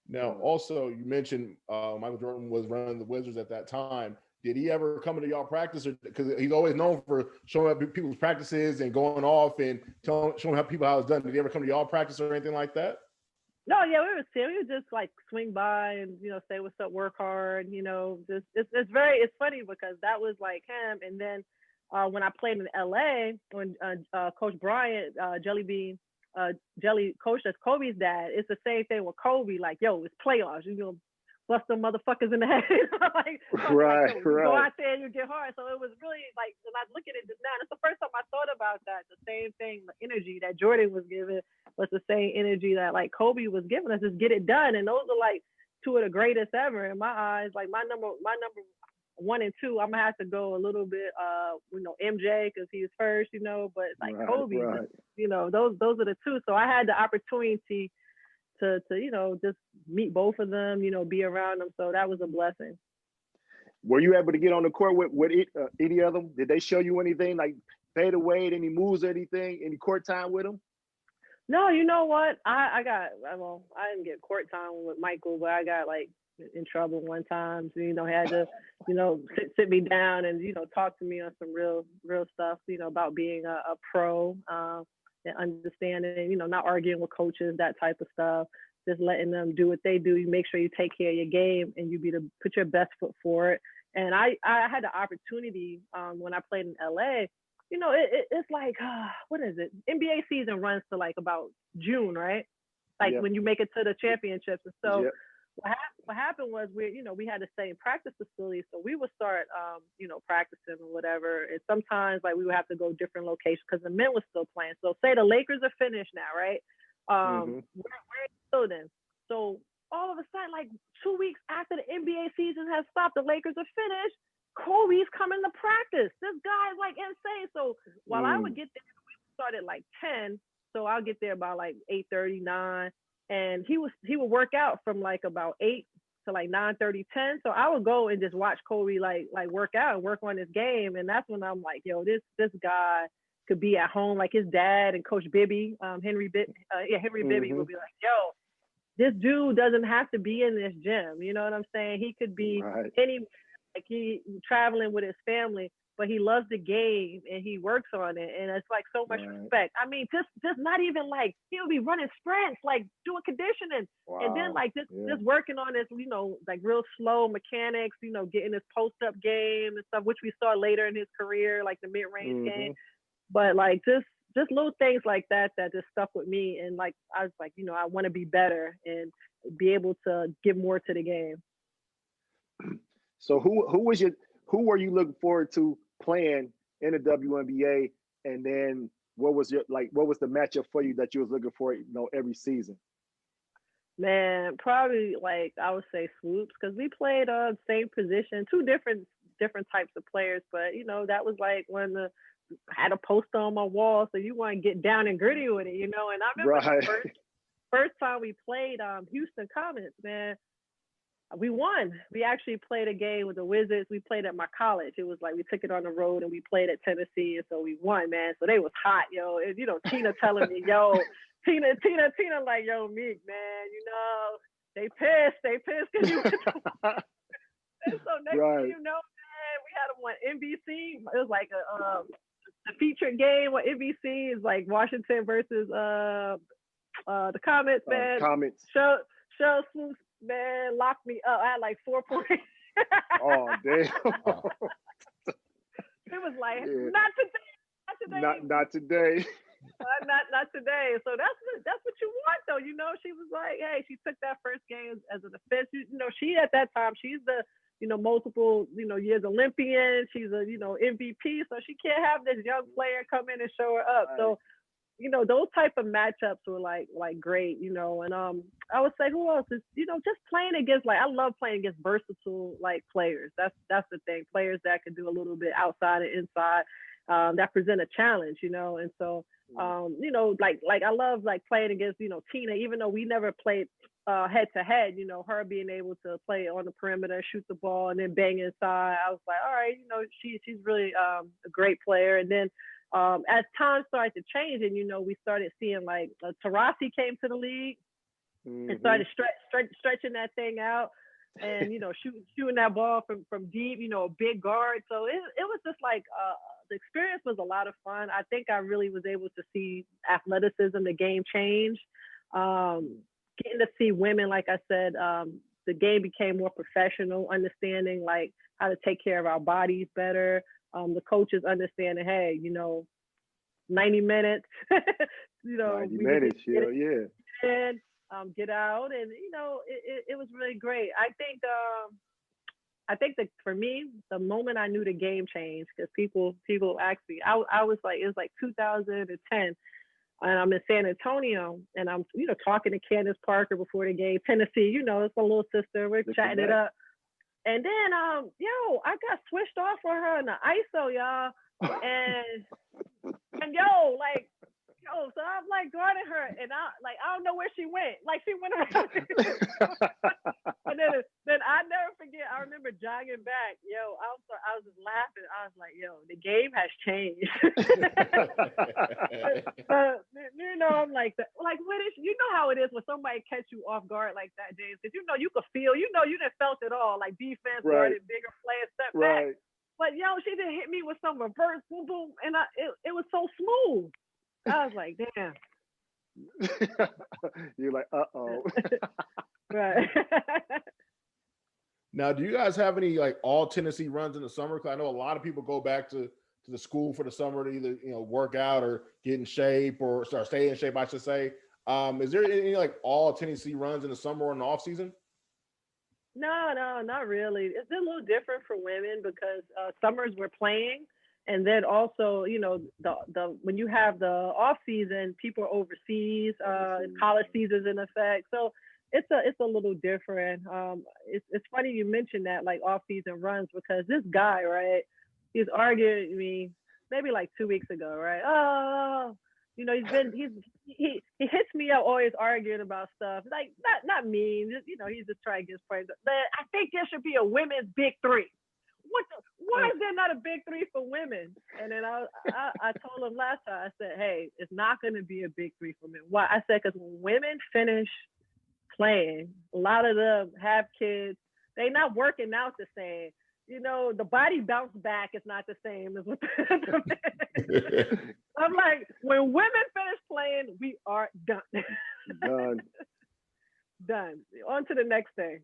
Now, also, you mentioned Michael Jordan was running the Wizards at that time. Did he ever come into y'all practice? Because he's always known for showing up people's practices and going off and showing how people how it's done. Did he ever come to y'all practice or anything like that? No, yeah, we would just like swing by and, you know, say what's up, work hard, you know, just it's funny because that was like him. And then when I played in LA, when Coach Bryant, Jelly coached us, Kobe's dad, it's the same thing with Kobe. Like, yo, it's playoffs. You know, bust them motherfuckers in the head. Like, right. You go out there and you get hard. So it was really like, when I look at it just now, it's the first time I thought about that. The same thing, the energy that Jordan was giving was the same energy that like Kobe was giving us. Just get it done. And those are like two of the greatest ever in my eyes. Like my number 1 and 2, I'm gonna have to go a little bit, you know, MJ because he's first, you know, but like Kobe, you know, those are the two. So I had the opportunity to you know, just meet both of them, you know, be around them. So that was a blessing. Were you able to get on the court with any of them? Did they show you anything like fade away, any moves or anything, any court time with them? No, you know what? I didn't get court time with Michael, but I got like in trouble one time. So, you know, had to, you know, sit me down and, you know, talk to me on some real stuff, you know, about being a pro, and understanding, you know, not arguing with coaches, that type of stuff, just letting them do what they do. You make sure you take care of your game and you put your best foot for it. And I had the opportunity when I played in LA, you know, it's like, what is it? NBA season runs to like about June, right? Like when you make it to the championships. And so what happened was we had the same practice facility. So we would start, you know, practicing or whatever. And sometimes like we would have to go different locations because the men were still playing. So say the Lakers are finished now, right? We're in the building. So all of a sudden, like 2 weeks after the NBA season has stopped, the Lakers are finished. Kobe's coming to practice. This guy is like insane. So while I would get there, we start at like 10. So I'll get there about like 8:30, 9. And he would work out from like about 8 to like 9:30, 10. So I would go and just watch Kobe like work out and work on his game. And that's when I'm like, yo, this guy could be at home. Like his dad and Coach Bibby, Henry Bibby would be like, yo, this dude doesn't have to be in this gym. You know what I'm saying? He could be anywhere. Like he traveling with his family, but he loves the game and he works on it. And it's like so much respect. I mean, just not even like he'll be running sprints, like doing conditioning. And then like just working on his, you know, like real slow mechanics, you know, getting his post-up game and stuff, which we saw later in his career, like the mid-range game. But like just little things like that just stuck with me. And like, I was like, you know, I want to be better and be able to give more to the game. So who were you looking forward to playing in the WNBA? And then what was the matchup for you that you was looking for, you know, every season? Man, probably like I would say Swoops, because we played same position, two different types of players, but you know, that was like when I had a poster on my wall, so you want to get down and gritty with it, you know. And I remember the first time we played Houston Comets, man. We won. We actually played a game with the Wizards. We played at my college. It was like we took it on the road and we played at Tennessee, and so we won, man. So they was hot, yo. And Tina telling me, yo, Tina, like, yo, Meek, man, they pissed because you. And so next thing you know, man, we had them on NBC. It was like a featured game on NBC. Is like Washington versus the Comets, man. Comets. Show Swoops, man, locked me up. I had like 4 points. Oh, damn. It was like, not today. Not today. Not today. So that's what you want, though. She was like, hey, she took that first game as a defense. She at that time, she's the multiple years Olympian. She's a MVP, so she can't have this young player come in and show her up. Right. So those type of matchups were like great, and I would say who else is just playing against, like, I love playing against versatile like players. That's the thing, players that can do a little bit outside and inside, that present a challenge, and so like I love like playing against Tina, even though we never played head to head, her being able to play on the perimeter, shoot the ball, and then bang inside. I was like, all right, she's really a great player. And then as time started to change, and we started seeing like Taurasi came to the league and started stretching that thing out, and shooting that ball from deep, a big guard. So it was just like the experience was a lot of fun. I think I really was able to see athleticism, the game change. Getting to see women, like I said, the game became more professional, understanding like how to take care of our bodies better. The coaches understanding, hey, 90 minutes, 90 minutes, yeah. And get out, and it was really great. I think that for me, the moment I knew the game changed, because people asked me, I was like, it was like 2010. And I'm in San Antonio, and I'm, talking to Candace Parker before the game, Tennessee, it's my little sister. We're chatting it up. And then, I got switched off for her in the ISO, y'all. And so I'm like guarding her, and I don't know where she went. Like, she went around. And then I never forget, I remember jogging back. I was just laughing. I was like, the game has changed. I'm like, what is, how it is when somebody catch you off guard like that, James? Because you could feel, you done felt it all, like defense, guarded, bigger players, step back. But she didn't hit me with some reverse, boom, boom, and it was so smooth. I was like, damn. You're like, uh-oh. Right. Now, do you guys have any like all Tennessee runs in the summer? Because I know a lot of people go back to the school for the summer to either work out or get in shape or stay in shape, I should say. Is there any like all Tennessee runs in the summer or in the off season? No, not really. It's a little different for women because summers we're playing, and then also the when you have the off season, people are overseas. College season's in effect, so it's a little different. It's funny you mentioned that, like, off season runs, because this guy, right, he's arguing with me maybe like 2 weeks ago, right? Oh, he hits me up always arguing about stuff, like not mean, he's just trying to get his points. But I think there should be a women's big three. Why is there not a big three for women? And then I told him last time, I said, hey, it's not going to be a big three for men. Why? I said, because when women finish playing, a lot of them have kids, they not working out the same. The body bounce back is not the same as what the men. I'm like, when women finish playing, we are done. Done. On to the next thing.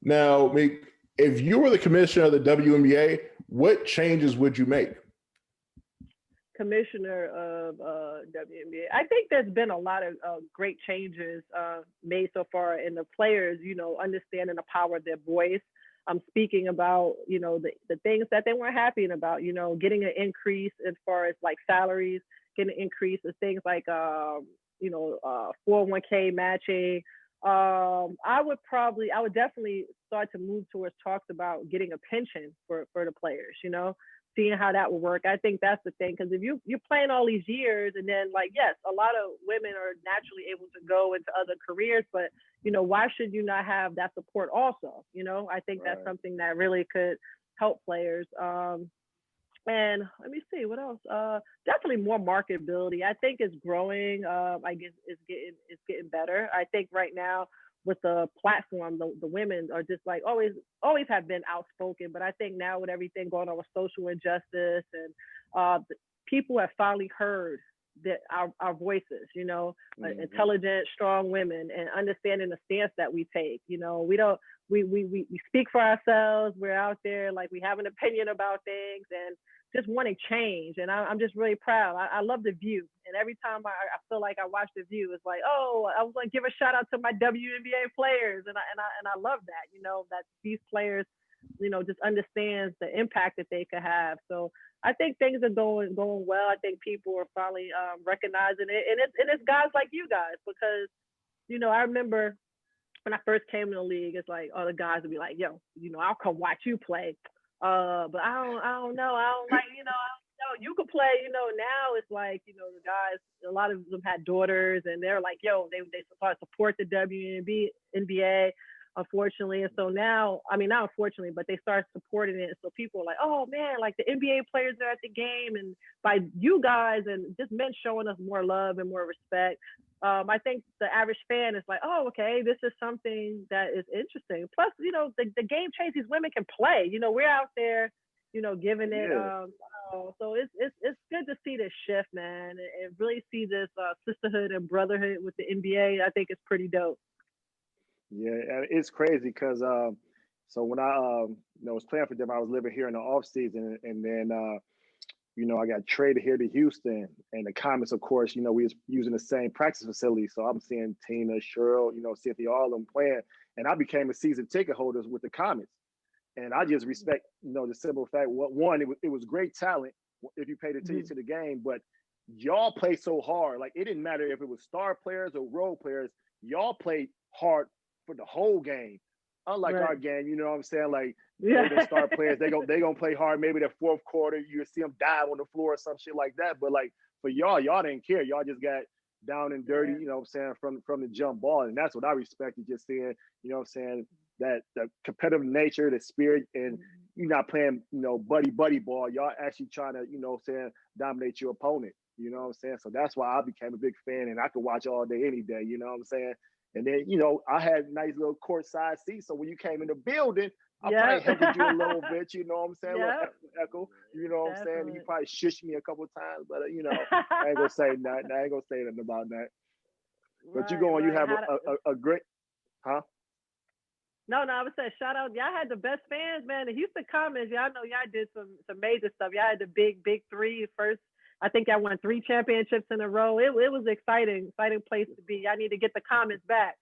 Now, if you were the commissioner of the WNBA, what changes would you make? Commissioner of WNBA, I think there's been a lot of great changes made so far in the players, understanding the power of their voice. I'm speaking about, the things that they weren't happy about, getting an increase as far as like salaries, getting an increase of things like, 401k matching. I would definitely start to move towards talks about getting a pension for the players, seeing how that will work. I think that's the thing, because if you're playing all these years, and then, like, yes, a lot of women are naturally able to go into other careers, but why should you not have that support also? I think that's something that really could help players. And let me see what else. Definitely more marketability. I think it's growing. I guess it's getting better. I think right now with the platform, the women are just like always have been outspoken. But I think now with everything going on with social injustice and people have finally heard that our voices, intelligent, strong women, and understanding the stance that we take. We speak for ourselves. We're out there, like, we have an opinion about things and just wanting change. And I'm just really proud. I love The View. And every time I feel like I watch The View, it's like, oh, I was going to give a shout out to my WNBA players. And I love that, that these players, just understands the impact that they could have. So I think things are going well. I think people are finally recognizing it. And it's guys like you guys, because, I remember when I first came in the league, it's like, the guys would be like, yo, I'll come watch you play. But I don't know. I don't like, you could play, now it's like, the guys, a lot of them had daughters and they're like, yo, they support the NBA, unfortunately. And so now, I mean, not unfortunately, but they start supporting it. So people are like, oh man, like the NBA players are at the game, and by you guys and just men showing us more love and more respect. I think the average fan is like, oh, okay, this is something that is interesting. Plus, the game changed. These women can play. We're out there, giving it. So it's good to see this shift, man, and really see this sisterhood and brotherhood with the NBA. I think it's pretty dope. Yeah, it's crazy because so when I was playing for them, I was living here in the off season, and then I got traded here to Houston, and the Comets, of course, we was using the same practice facility. So I'm seeing Tina, Cheryl, Cynthia, all of them playing, and I became a season ticket holder with the Comets. And I just respect, the simple fact. One, it was great talent if you paid attention to the game, but y'all play so hard. Like, it didn't matter if it was star players or role players. Y'all played hard for the whole game. Unlike our game, you know what I'm saying? Like, the star players, they gonna play hard. Maybe the fourth quarter, you see them dive on the floor or some shit like that. But like for y'all didn't care. Y'all just got down and dirty, you know what I'm saying, from the jump ball. And that's what I respected, just seeing, you know what I'm saying, that the competitive nature, the spirit, and you're not playing, buddy ball. Y'all actually trying to, dominate your opponent. You know what I'm saying? So that's why I became a big fan, and I could watch all day, any day. You know what I'm saying? And then, I had nice little courtside seats. So when you came in the building, I probably heckled you a little bit, you know what I'm saying? A little echo, you know what I'm saying? You probably shushed me a couple of times, but, I ain't going to say nothing. I ain't going to say nothing about that. But you have a great, huh? No, I would say shout out. Y'all had the best fans, man. The Houston Comets, y'all know y'all did some major stuff. Y'all had the big three first. I think y'all won 3 championships in a row. It was exciting place to be. Y'all need to get the Comets back.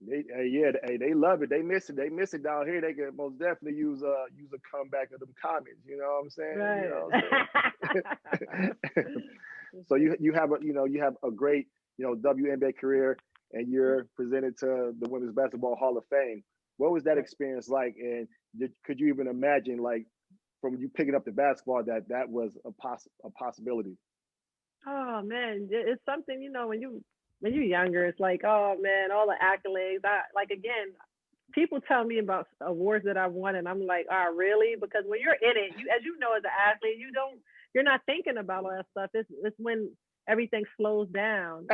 They love it. They miss it. They miss it down here. They could most definitely use a comeback of them Comets. You know what I'm saying? Right. You know what I'm saying? So you have a great WNBA career, and you're presented to the Women's Basketball Hall of Fame. What was that experience like? And could you even imagine, like, from you picking up the basketball, that was a possibility? Oh man, it's something, when you're younger, it's like, oh man, all the accolades. Again, people tell me about awards that I've won, and I'm like, oh really? Because when you're in it, as you know, as an athlete, you're not thinking about all that stuff. It's when everything slows down.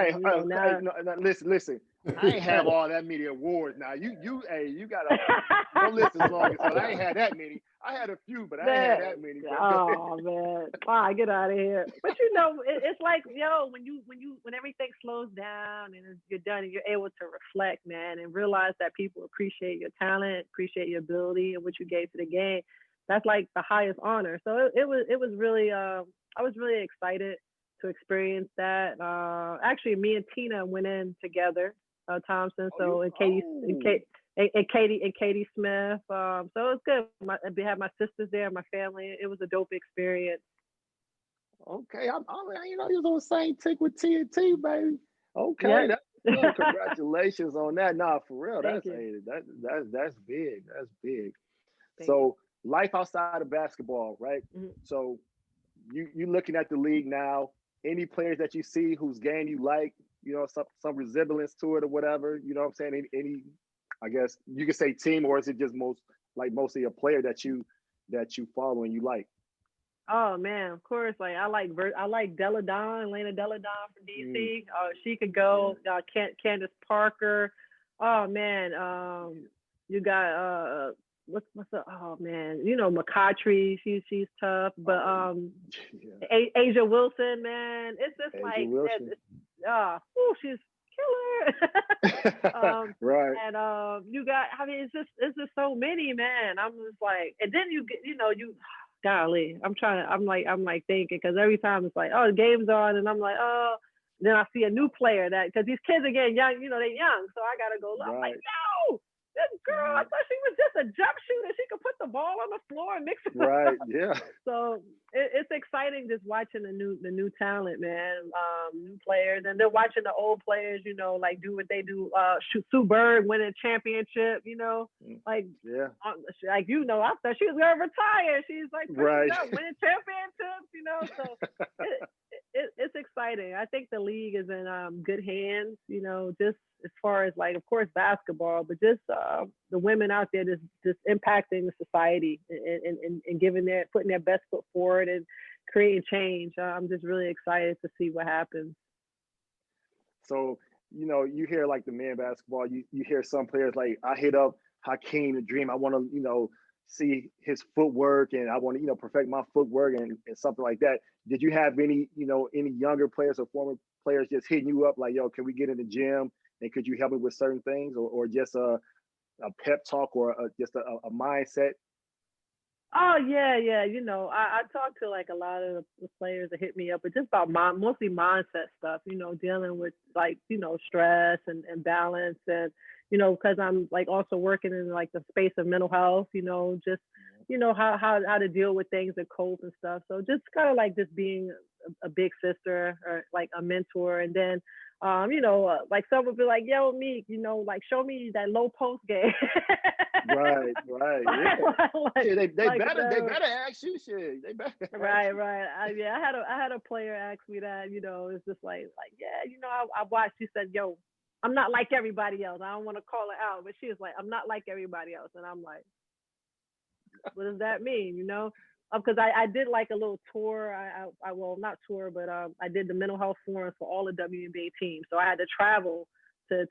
Listen. I ain't have all that many awards. Now you gotta don't listen as long as I ain't had that many. I had a few, but I ain't had that many. Oh man, wow, get out of here. But it's like, when everything slows down and you're done and you're able to reflect, man, and realize that people appreciate your talent, appreciate your ability and what you gave to the game. That's like the highest honor. So it was really I was really excited to experience that. Actually, me and Tina went in together, Thompson. And Katie Smith. So it was good. I had my sisters there, my family. It was a dope experience. Okay, you was on the same tick with TNT, baby. Okay, that's congratulations on that. Nah, for real, that's big. That's big. So life outside of basketball, right? Mm-hmm. So you looking at the league now. any players that you see whose game you like, some resemblance to it or whatever, you know what I'm saying? Any I guess you could say team, or is it just mostly a player that you follow and you like? Oh man, of course. Like I like Deladon, Elena Deladon from DC. She could go. Candace Parker. Oh man. You got what's the McCautry. She's tough. But Asia Wilson, man. It's just she's killer. Right. And you got. I mean, it's just so many, man. I'm just like, and then you get, golly, I'm like thinking, because every time it's like, oh, the game's on, and I'm like, oh, then I see a new player because these kids are getting young, they're young, so I gotta go look. I'm like, no, this girl, I thought she was just a jump shooter. She could put the ball on the floor and mix it right. up. Yeah. So it's exciting just watching the new talent, man. New players, and then watching the old players, like do what they do. Sue Bird winning championship, like I thought she was gonna retire. She's like winning championships, So it's exciting. I think the league is in good hands, just as far as, like, of course, basketball, but just the women out there just impacting the society and putting their best foot forward and creating change. I'm just really excited to see what happens. So, you hear like the men basketball, you hear some players like, I hit up Hakeem the Dream. I want to, see his footwork, and I want to, perfect my footwork and something like that. Did you have any younger players or former players just hitting you up like, yo, can we get in the gym? And could you help me with certain things, or just a pep talk, or just a mindset? Oh yeah. I talked to like a lot of the players that hit me up, but just about mostly mindset stuff. Dealing with like stress and balance, and because I'm like also working in like the space of mental health. Just how to deal with things and cope and stuff. So just kind of like just being a big sister or like a mentor, and then. Like some would be like, yo, Meek, like show me that low post game. Right. Yeah. They better ask you shit. They better. Right. I had a player ask me that. It's just like yeah, I watched. She said, yo, I'm not like everybody else. I don't want to call her out, but she was like, I'm not like everybody else, and I'm like, what does that mean? Because I did like a little tour. I well, not tour, but I did the mental health forums for all the WNBA teams. So I had to travel to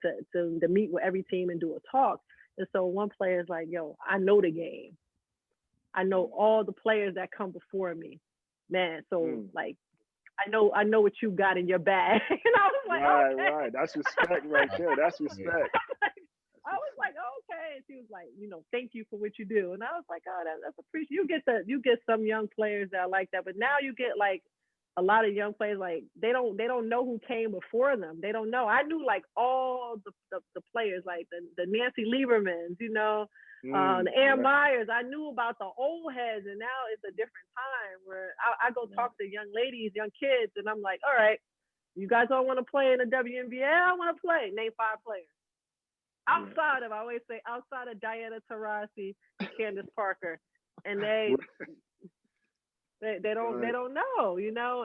meet with every team and do a talk. And so one player is like, yo, I know the game. I know all the players that come before me, man. So like, I know what you got in your bag. And I was like, right. That's respect right there. That's respect. I was like, okay. And she was like, thank you for what you do. And I was like, oh, that's appreciated. You get some young players that are like that, but now you get like a lot of young players, like they don't know who came before them. They don't know. I knew like all the players, like the Nancy Liebermans, the Ann Myers. I knew about the old heads, and now it's a different time where I go talk to young ladies, young kids, and I'm like, all right, you guys all want to play in the WNBA? I want to play. Name 5 players. Outside of Diana Taurasi and Candace Parker, and they don't know,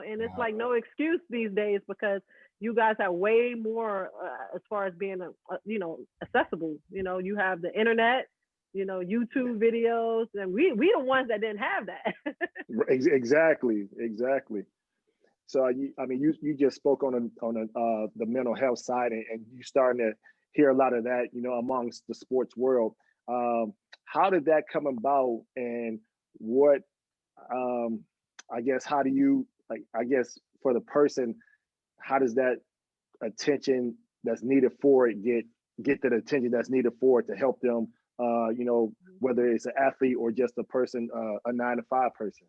and it's like no excuse these days, because you guys have way more as far as being accessible. You have the internet, YouTube videos, and we the ones that didn't have that. Exactly. So you just spoke on the mental health side, and you starting to hear a lot of that, amongst the sports world. How did that come about, and what, how do you, for the person, how does that attention that's needed for it get the attention that's needed for it to help them, whether it's an athlete or just a person, a 9-to-5 person?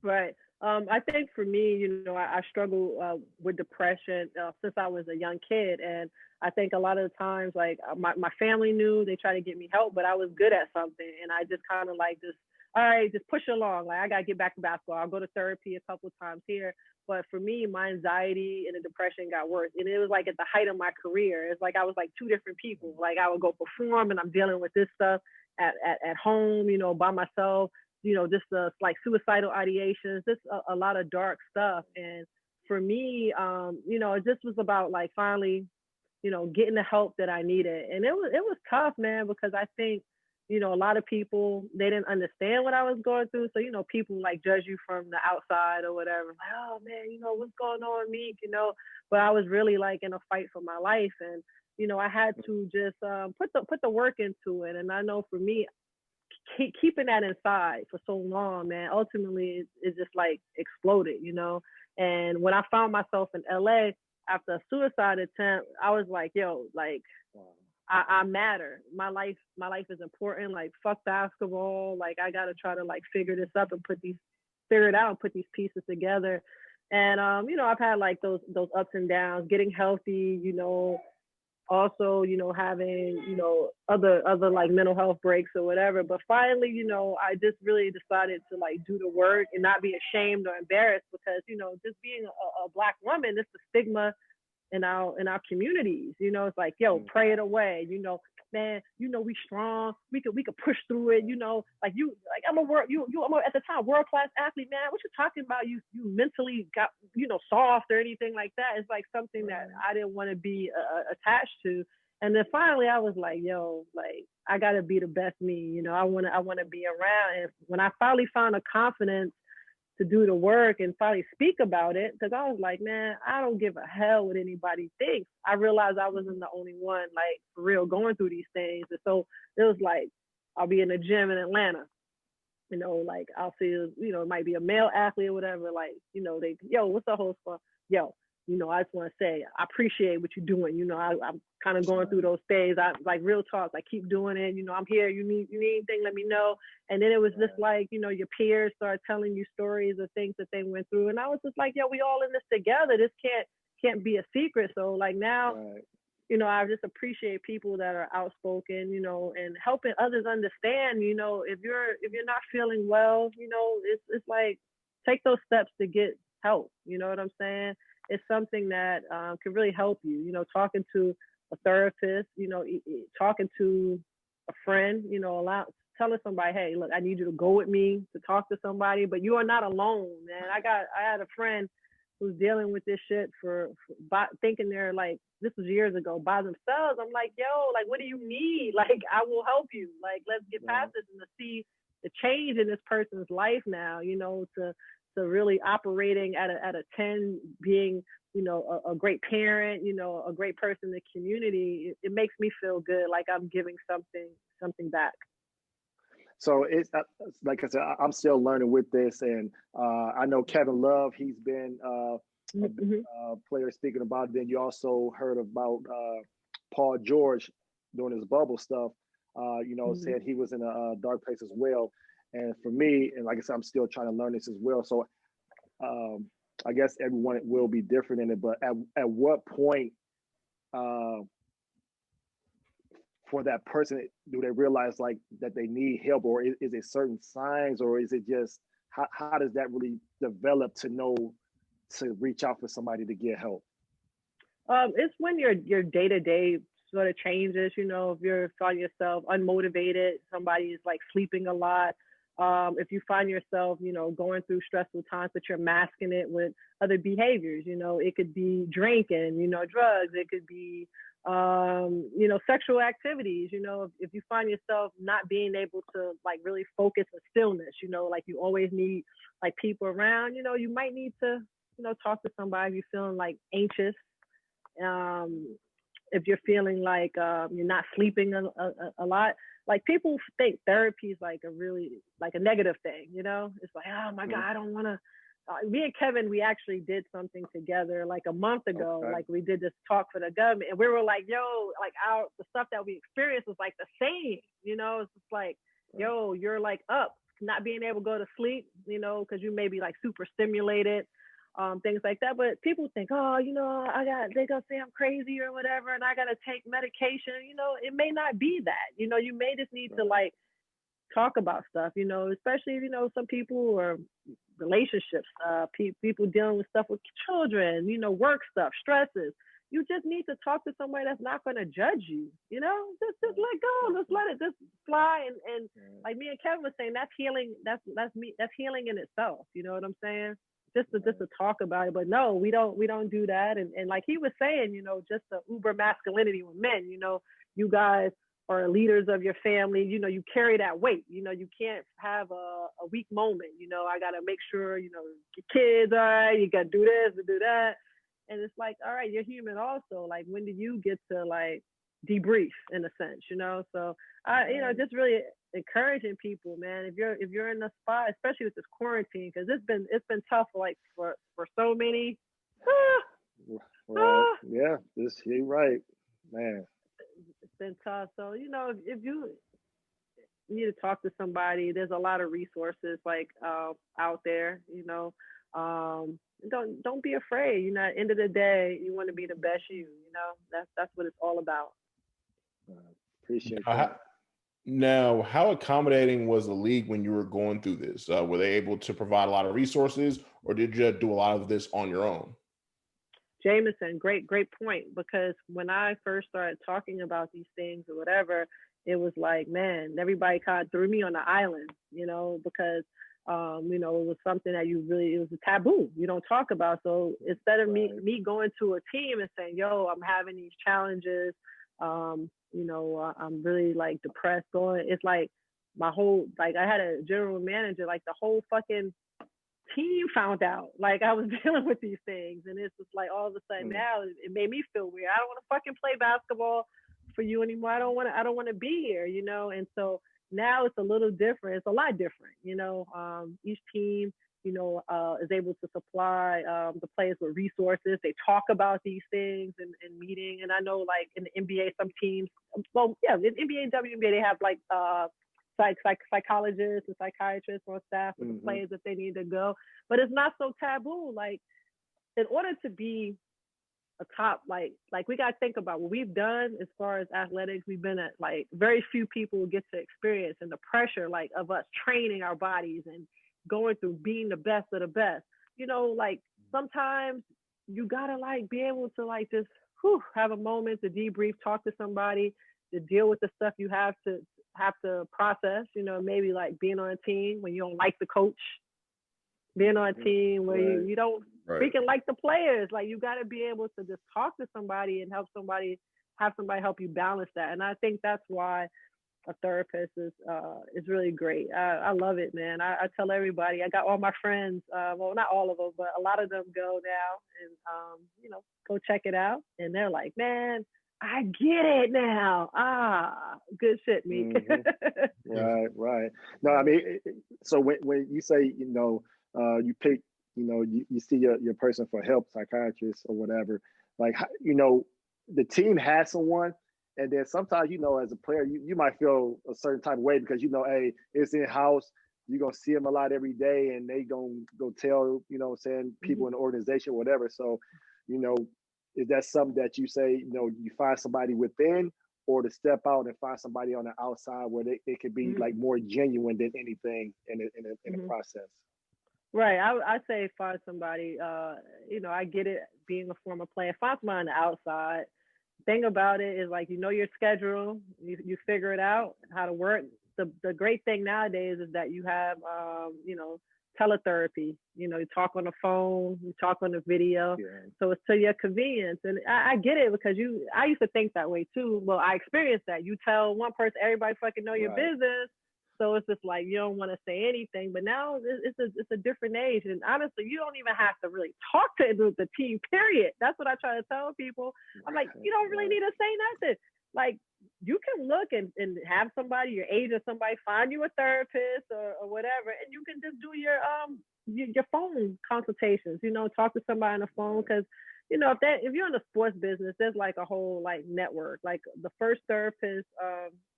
Right. I think for me, I struggle with depression since I was a young kid. And I think a lot of the times, like my family knew, they tried to get me help, but I was good at something. And I just kind of like all right, just push along. Like I got to get back to basketball. I'll go to therapy a couple of times here. But for me, my anxiety and the depression got worse. And it was like at the height of my career. It's like I was like 2 different people. Like I would go perform and I'm dealing with this stuff at home, by myself. Just like suicidal ideations, just a lot of dark stuff. And for me, you know, this was about like finally, you know, getting the help that I needed. And it was tough, man, because I think, you know, a lot of people, they didn't understand what I was going through. So, you know, people like judge you from the outside or whatever. Like, oh man, you know, what's going on, Meek, you know? But I was really like in a fight for my life. And, you know, I had to just put the work into it. And I know for me, keeping that inside for so long, man, ultimately it just like exploded, you know? And when I found myself in LA after a suicide attempt, I was like, yo, like, I matter. My life is important. Like, fuck basketball. Like, I gotta try to like figure this up and figure it out and put these pieces together. And you know, I've had like those ups and downs, getting healthy, you know, also, you know, having, you know, other like mental health breaks or whatever. But finally, you know, I just really decided to like do the work and not be ashamed or embarrassed, because, you know, just being a Black woman, it's the stigma in our communities. You know, it's like, yo, pray it away, you know, man, you know, we strong, we could push through it, you know, like I'm at the time world-class athlete, man, what you talking about, you mentally got, you know, soft or anything like that. It's like something that I didn't want to be attached to. And then finally I was like, yo, like, I gotta be the best me, you know, I want to be around. And when I finally found a confidence to do the work and finally speak about it, because I was like, man, I don't give a hell what anybody thinks. I realized I wasn't the only one, like, for real, going through these things. And so it was like, I'll be in a gym in Atlanta, you know, like I'll see, you know, it might be a male athlete or whatever, like, you know, they, yo, what's the whole spot? Yo, you know, I just want to say, I appreciate what you're doing. You know, I'm kind of going through those days. I like, real talk, like, keep doing it. You know, I'm here. You need anything, let me know. And then it was just like, you know, your peers start telling you stories of things that they went through. And I was just like, yo, we all in this together. This can't be a secret. So like now, you know, I just appreciate people that are outspoken, you know, and helping others understand, you know, if you're not feeling well, you know, it's like, take those steps to get help. You know what I'm saying? It's something that can really help you, you know, talking to a therapist, you know, talking to a friend, you know, telling somebody, hey, look, I need you to go with me to talk to somebody, but you are not alone, man. I had a friend who's dealing with this shit thinking they're like, this was years ago, by themselves. I'm like, yo, like, what do you need? Like, I will help you. Like, let's get past this and to see the change in this person's life now, you know, to really operating at a 10, being, you know, a great parent, you know, a great person in the community. It makes me feel good, like I'm giving something back. So it's like I said, I'm still learning with this, and I know Kevin Love, he's been a player speaking about it. Then you also heard about Paul George doing his bubble stuff. You know, said he was in a dark place as well. And for me, and like I said, I'm still trying to learn this as well. So I guess everyone will be different in it, but at what point for that person do they realize like that they need help, or is it certain signs, or is it just how does that really develop to know to reach out for somebody to get help? It's when your day-to-day sort of changes, you know, if you're finding yourself unmotivated, somebody is like sleeping a lot. If you find yourself, you know, going through stressful times, but you're masking it with other behaviors, you know, it could be drinking, you know, drugs, it could be, you know, sexual activities, you know, if you find yourself not being able to like really focus on stillness, you know, like you always need like people around, you know, you might need to, you know, talk to somebody if you're feeling like anxious. If you're feeling like you're not sleeping a lot, like people think therapy is like a negative thing, you know? It's like, oh my God, I don't want to. Me and Kevin, we actually did something together like a month ago. Like we did this talk for the government, and we were like, yo, like the stuff that we experienced was like the same, you know? It's just like, yo, you're like up, not being able to go to sleep, you know, because you may be like super stimulated. Things like that. But people think, oh, you know, they're gonna say I'm crazy or whatever, and I gotta take medication. You know, it may not be that. You know, you may just need to like talk about stuff, you know, especially, you know, some people or relationships, people dealing with stuff with children, you know, work stuff, stresses. You just need to talk to somebody that's not going to judge you, you know, just let go, just let it just fly. And like me and Kevin was saying, that's healing. That's healing in itself. You know what I'm saying? just to talk about it. But no, we don't do that. And like he was saying, you know, just the uber masculinity with men, you know, you guys are leaders of your family, you know, you carry that weight, you know, you can't have a weak moment, you know, I got to make sure, you know, your kids, all right, you got to do this and do that. And it's like, all right, you're human also. Like, when do you get to like debrief in a sense, you know? So you know, just really encouraging people, man, if you're in the spot, especially with this quarantine, because it's been tough like for so many. Right. Yeah, you're right, man. It's been tough. So, you know, if you need to talk to somebody, there's a lot of resources like out there, you know. Don't be afraid. You know, at the end of the day, you want to be the best you know. That's what it's all about. Appreciate that. Now, how accommodating was the league when you were going through this? Were they able to provide a lot of resources, or did you do a lot of this on your own? Jameson, great point. Because when I first started talking about these things or whatever, it was like, man, everybody kind of threw me on the island, you know, because, you know, it was something that it was a taboo. You don't talk about. So instead of me going to a team and saying, yo, I'm having these challenges, you know, I'm really like depressed it's like my whole, like I had a general manager, like the whole fucking team found out like I was dealing with these things, and it's just like all of a sudden now it made me feel weird. I don't want to fucking play basketball for you anymore. I don't want to be here, you know. And so now it's a little different. It's a lot different, you know. Each team, you know, is able to supply the players with resources. They talk about these things in meeting. And I know like in the NBA, some teams, well, yeah, in NBA and WNBA, they have like psychologists and psychiatrists on staff with the players if they need to go. But it's not so taboo. Like, in order to be a top, like we got to think about what we've done as far as athletics. We've been at like very few people get to experience, and the pressure like of us training our bodies and going through being the best of the best. You know, like sometimes you gotta like be able to like just have a moment to debrief, talk to somebody, to deal with the stuff you have to process. You know, maybe like being on a team when you don't like the coach, being on a team where you don't freaking like the players. Like, you got to be able to just talk to somebody and have somebody help you balance that. And I think that's why a therapist is really great. I love it, man. I tell everybody, I got all my friends, well, not all of them, but a lot of them go now and, you know, go check it out. And they're like, man, I get it now. Good shit, Meek. Right. No, I mean, so when you say, you know, you pick, you know, you see your person for help, psychiatrist or whatever, like, you know, the team has someone. And then sometimes, you know, as a player, you might feel a certain type of way because, you know, hey, it's in-house. You're going to see them a lot every day, and they going to go tell, you know, saying people in the organization, whatever. So, you know, is that something that you say, you know, you find somebody within, or to step out and find somebody on the outside where it could be like more genuine than anything in the process? Right. I say find somebody, you know, I get it being a former player. Find somebody on the outside. Thing about it is, like, you know, your schedule, you figure it out how to work. The great thing nowadays is that you have, you know, teletherapy. You know, you talk on the phone, you talk on the video, so it's to your convenience. And I get it, because I used to think that way too. Well, I experienced that. You tell one person, everybody fucking know your business. So it's just like, you don't want to say anything. But now it's a different age. And honestly, you don't even have to really talk to the team, period. That's what I try to tell people. I'm like, you don't really need to say nothing. Like, you can look and have somebody, your agent, somebody find you a therapist or whatever, and you can just do your phone consultations, you know, talk to somebody on the phone. Because, you know, if you're in the sports business, there's like a whole like network. Like, the first therapist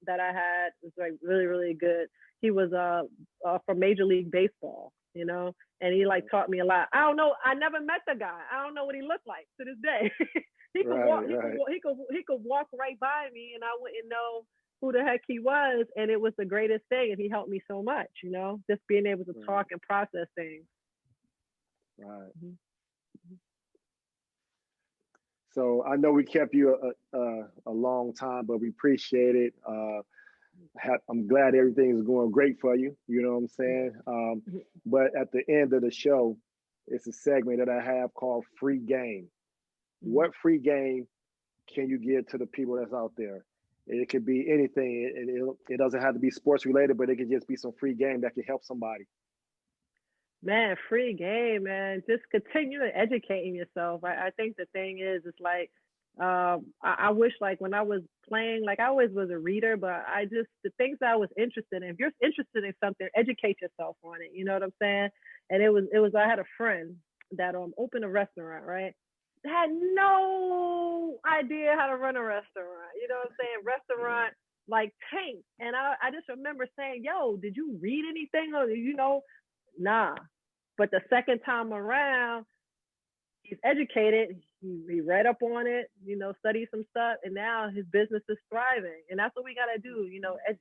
that I had was like really, really good. He was from Major League Baseball, you know, and he like taught me a lot. I don't know, I never met the guy. I don't know what he looked like to this day. He could walk right by me, and I wouldn't know who the heck he was. And it was the greatest thing, and he helped me so much, you know, just being able to talk and process things. Right. So I know we kept you a long time, but we appreciate it. I'm glad everything is going great for you. You know what I'm saying? But at the end of the show, it's a segment that I have called Free Game. What free game can you give to the people that's out there? It could be anything. It doesn't have to be sports related, but it could just be some free game that can help somebody. Man, free game, man. Just continue educating yourself. I think the thing is, it's like, I wish, like, when I was playing, like, I always was a reader, but the things that I was interested in, if you're interested in something, educate yourself on it. You know what I'm saying? And I had a friend that opened a restaurant, right? Had no idea how to run a restaurant. You know what I'm saying? Restaurant, like, tanked. And I just remember saying, yo, did you read anything? Or, nah. But the second time around, he's educated. He read up on it, studied some stuff, and now his business is thriving. And that's what we got to do,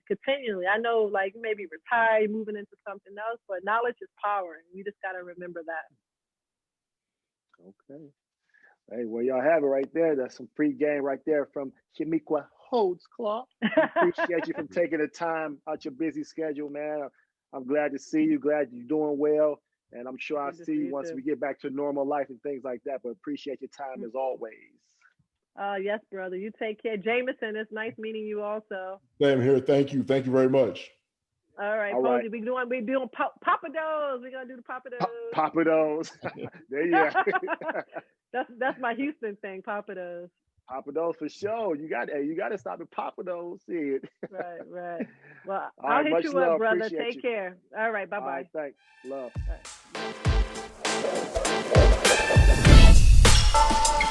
continually. I know, like, maybe retire, moving into something else, but knowledge is power. And we just got to remember that. Okay. Hey, well, y'all have it right there. That's some free game right there from Chamique Holdsclaw. Appreciate you from taking the time out your busy schedule, man. I'm glad to see you. Glad you're doing well. And I'm sure I'll see you once we get back to normal life and things like that. But appreciate your time as always. Yes, brother. You take care. Jameson, it's nice meeting you also. Same here. Thank you. Thank you very much. All right, Posey, we doing Papados. We're gonna do the Papados. Papados. There you go. That's my Houston thing, Papados. Papados for sure. You got to stop at Papados. See it. Right. Well, I'll hit you up, brother. Appreciate Take care. All right, bye-bye. All right, thanks. Love. All right.